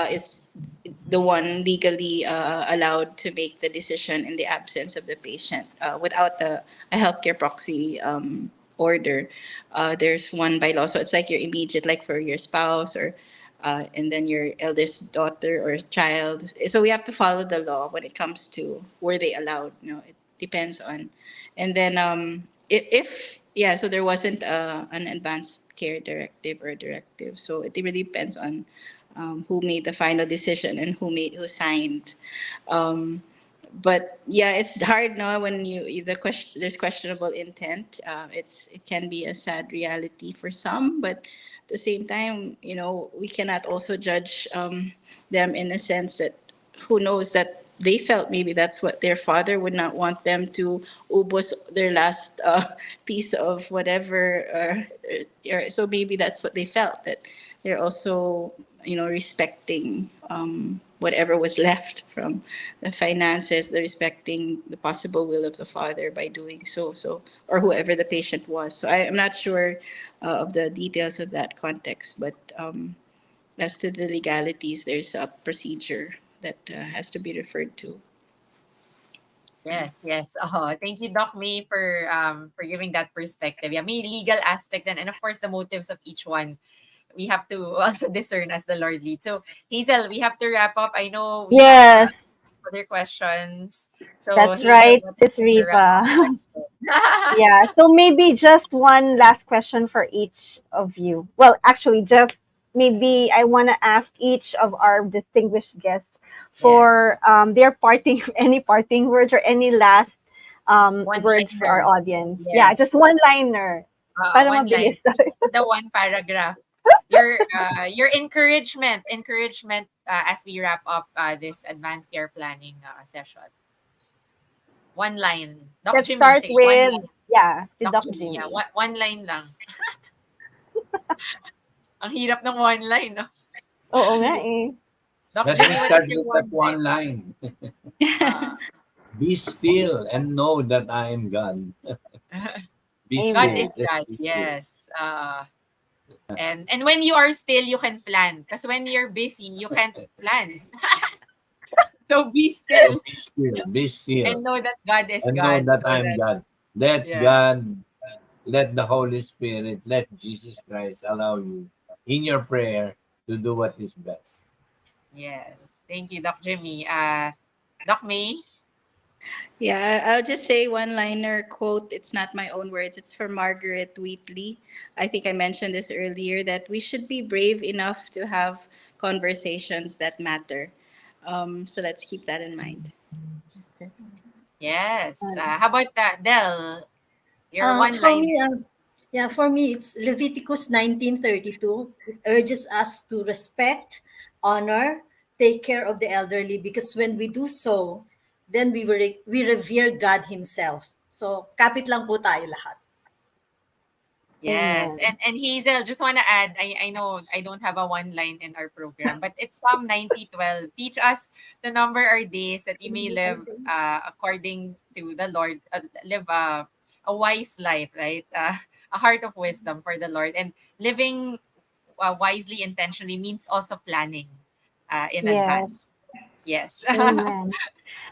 is the one legally allowed to make the decision in the absence of the patient without a healthcare proxy order. There's one by law, so it's like your immediate, like for your spouse or and then your eldest daughter or child. So we have to follow the law when it comes to were they allowed. It depends on, and then if yeah, so there wasn't an advanced care directive or directive. So it really depends on who made the final decision and who signed. Um, but yeah, it's hard now when the question there's questionable intent. It can be a sad reality for some, but at the same time, we cannot also judge them in a sense that who knows that they felt maybe that's what their father would not want them to ubos their last piece of whatever so maybe that's what they felt, that they're also respecting whatever was left from the finances, the respecting the possible will of the father by doing so, or whoever the patient was. So I'm not sure of the details of that context, but as to the legalities, there's a procedure that has to be referred to. Yes, yes. Oh, thank you, Doc May, for giving that perspective. Yeah, may legal aspect and of course the motives of each one. We have to also discern as the Lord leads. So, Hazel, we have to wrap up. I know we have Yes, other questions. So, that's Hazel, right, what Sis is the wrap Riva. up question? Yeah, so maybe just one last question for each of you. Well, actually, just maybe I want to ask each of our distinguished guests Yes. for their parting, any parting words or any last One words for our liner. audience. Yeah, just Yes. one liner. Para One line. mabilis. The one paragraph. Your encouragement as we wrap up this advanced care planning session. One line. Doc Let's Jimmy, start say one with, line. yeah, si Doc Doc Jimmy, yeah. Jimmy. One line lang. Ang hirap ng one line, no? Oo nga eh. Doc Let me Jimmy, what start is your with that one line? one line. Uh, Be still and know that I am God. Be God still. Amen. is Just God. be still. Yes. And when you are still, you can plan. Because when you're busy, you can't plan. So be So still be still. Be still. and know that God is And know God. that So I'm that God. Let yeah. God, let the Holy Spirit, let Jesus Christ allow you in your prayer to do what is best. Yes. Thank you, Doc Jimmy. Doc May. Yeah, I'll just say one liner quote. It's not my own words, it's from Margaret Wheatley. I think I mentioned this earlier that we should be brave enough to have conversations that matter. So let's keep that in mind. Yes. How about that, Dell? Your one For line. me, yeah, for me, it's Leviticus 19:32. It urges us to respect, honor, take care of the elderly, because when we do so, then we revere God Himself. So, kapit lang po tayo lahat. Yes. Amen. And Hazel, just want to add, I know I don't have a one line in our program, but it's Psalm 90:12. Teach us to number our days that you may live according to the Lord, live a wise life, right? A heart of wisdom for the Lord. And living wisely, intentionally means also planning in Yes. advance. Yes. Amen.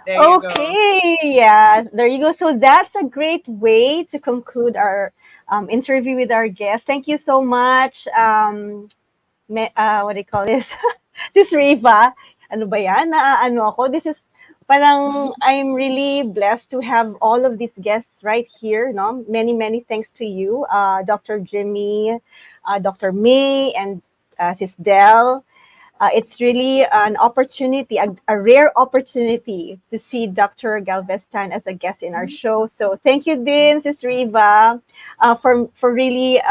There you go. Okay, yeah, there you go. So that's a great way to conclude our interview with our guest. Thank you so much. What do you call this? This Riva. Ano ba yan? Ano ako? This is parang I'm really blessed to have all of these guests right here. No, many many thanks to you, Dr. Jimmy, Dr. May, and Sis Dell. It's really an opportunity, a rare opportunity to see Dr. Galvez Tan as a guest in our show. So thank you, Din, Sis Riva, for really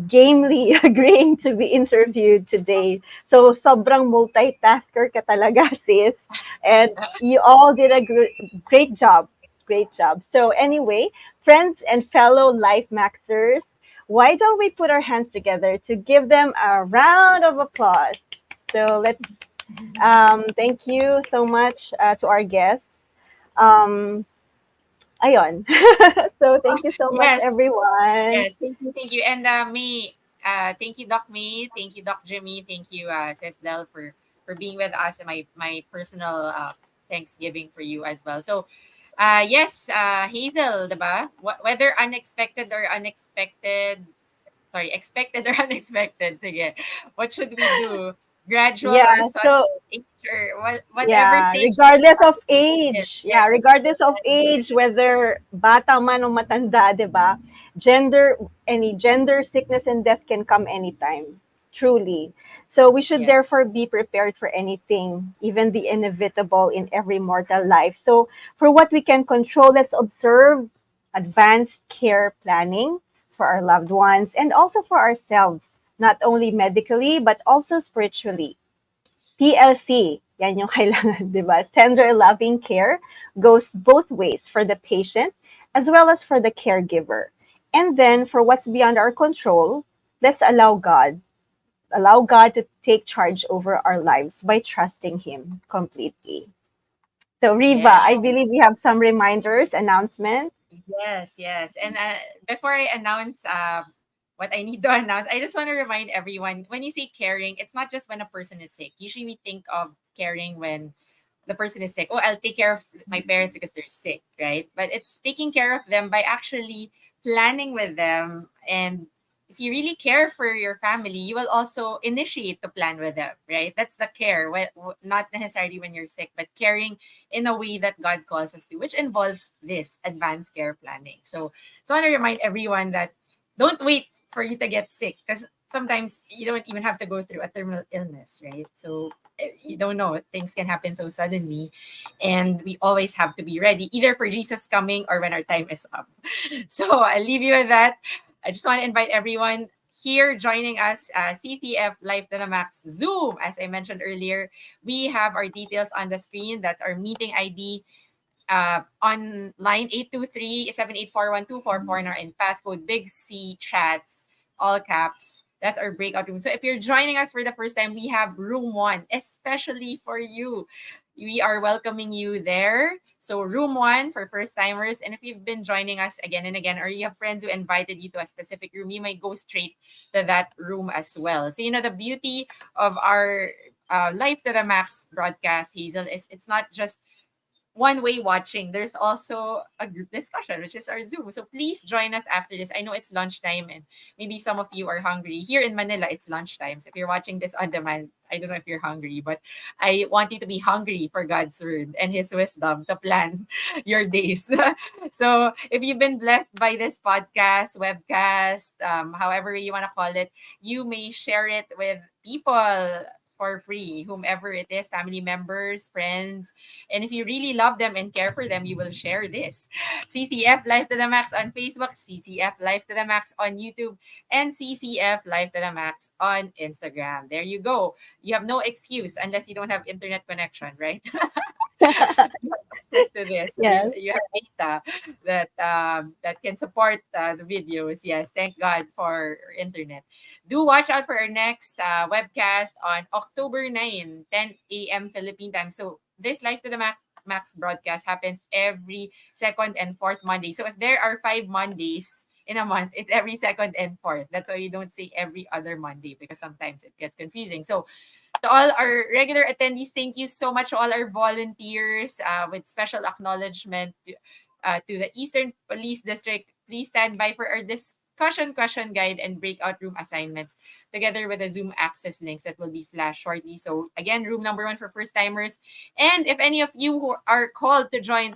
gamely agreeing to be interviewed today. So sobrang multitasker ka talaga, sis. And you all did a great job. Great job. So anyway, friends and fellow Life Maxers, why don't we put our hands together to give them a round of applause? So let's thank you so much to our guests. Um, Ayon. So thank you so much, Yes. everyone. Yes, thank you. And me, thank you, Doc May. Thank you, Doc Jimmy. Thank you, Sis Del, for being with us, and my personal Thanksgiving for you as well. So, yes, Hazel, diba? Whether unexpected or unexpected, sorry, expected or unexpected, sige. What should we do? Gradual Yeah, or sudden so age or whatever yeah, stage you're regardless of in. age. Yeah, Yes. regardless of age, whether bata man o matanda, 'di ba? Any gender, sickness and death can come anytime. Truly. So we should Yes. therefore be prepared for anything, even the inevitable in every mortal life. So for what we can control, let's observe advanced care planning for our loved ones and also for ourselves, not only medically but also spiritually. TLC, yan yung kailangan, di ba? Tender loving care goes both ways for the patient as well as for the caregiver. And then for what's beyond our control, let's allow God to take charge over our lives by trusting Him completely. So, Riva, Yes. I believe we have some reminders, announcements. Yes, yes. And before I announce what I need to announce, I just want to remind everyone when you say caring, it's not just when a person is sick. Usually we think of caring when the person is sick. Oh, I'll take care of my parents because they're sick, right? But it's taking care of them by actually planning with them. And if you really care for your family, you will also initiate the plan with them, right? That's the care. Not necessarily when you're sick, but caring in a way that God calls us to, which involves this advanced care planning. So I want to remind everyone that don't wait for you to get sick because sometimes you don't even have to go through a terminal illness, right? So you don't know, things can happen so suddenly, and we always have to be ready either for Jesus coming or when our time is up. So I'll leave you with that. I just want to invite everyone here joining us, CCF Life to the Max Zoom. As I mentioned earlier, we have our details on the screen. That's our meeting ID on line 823-784-1244 and passcode Big C Chats, all caps. That's our breakout room. So if you're joining us for the first time, we have room 1, especially for you. We are welcoming you there. So room 1 for first timers. And if you've been joining us again and again, or you have friends who invited you to a specific room, you might go straight to that room as well. So, the beauty of our Life to the Max broadcast, Hazel, is it's not just one way watching. There's also a group discussion, which is our Zoom. So please join us after this. I know it's lunchtime and maybe some of you are hungry. Here in Manila, it's lunchtime. So if you're watching this on demand, I don't know if you're hungry, but I want you to be hungry for God's word and his wisdom to plan your days. So if you've been blessed by this podcast, webcast, however you want to call it, you may share it with people for free, whomever it is, family members, friends, and if you really love them and care for them, you will share this. CCF Life to the Max on Facebook, CCF Life to the Max on YouTube, and CCF Life to the Max on Instagram. There you go. You have no excuse unless you don't have internet connection, right? You have access to this. So you, Yes. you have data that can support the videos. Yes, thank God for internet. Do watch out for our next webcast on October 9, 10 a.m. Philippine time. So this Life to the Max broadcast happens every second and fourth Monday. So if there are 5 Mondays in a month, it's every second and fourth. That's why you don't say every other Monday because sometimes it gets confusing. So to all our regular attendees, thank you so much to all our volunteers with special acknowledgement to the Eastern Police District. Please stand by for our discussion question guide and breakout room assignments together with the Zoom access links that will be flashed shortly. So again, room number 1 for first timers. And if any of you who are called to join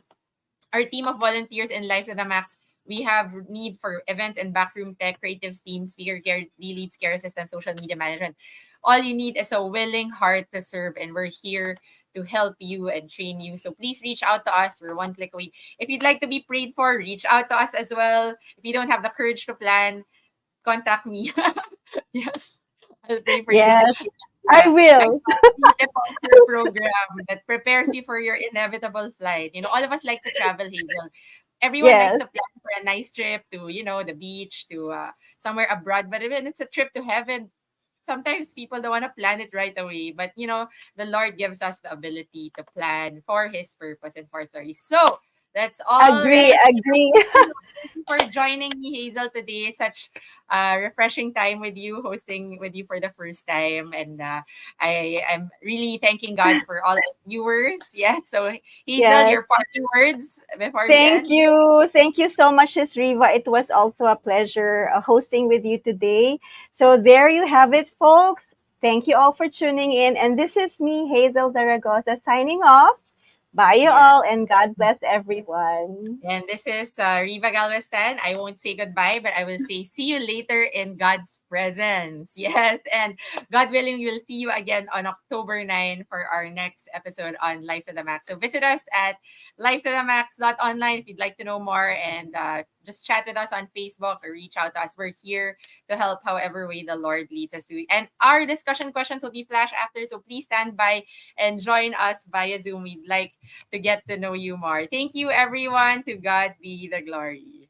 our team of volunteers in Life to the Max, we have need for events and backroom tech, creative team, speaker care, leads, care assistant, social media management. All you need is a willing heart to serve, and we're here to help you and train you. So please reach out to us. We're one click away. If you'd like to be prayed for, reach out to us as well. If you don't have the courage to plan, contact me. Yes, I'll pray for you to Yes, share I a will. departure program that prepares you for your inevitable flight. You know, all of us like to travel, Hazel. Everyone likes Yes, to plan for a nice trip to, the beach, to somewhere abroad. But even it's a trip to heaven, sometimes people don't want to plan it right away. But, the Lord gives us the ability to plan for His purpose and for His glory. So that's all agree, right. agree. Thank you for joining me, Hazel, today. Such refreshing time with you, hosting with you for the first time. And I am really thanking God for all our viewers. Yeah. So, Hazel, Yes. your parting words before we Thank end? you. Thank you so much, Ms. Riva. It was also a pleasure hosting with you today. So there you have it, folks. Thank you all for tuning in. And this is me, Hazel Zaragoza, signing off. Bye, you Yeah. all, and God bless everyone. And this is Riva Galvez Tan. I won't say goodbye, but I will say see you later in God's presence. Yes. And God willing, we'll see you again on October 9 for our next episode on Life to the Max. So visit us at lifetothemax.online if you'd like to know more, and just chat with us on Facebook or reach out to us. We're here to help however way the Lord leads us to. And our discussion questions will be flash after. So please stand by and join us via Zoom. We'd like to get to know you more. Thank you, everyone. To God be the glory.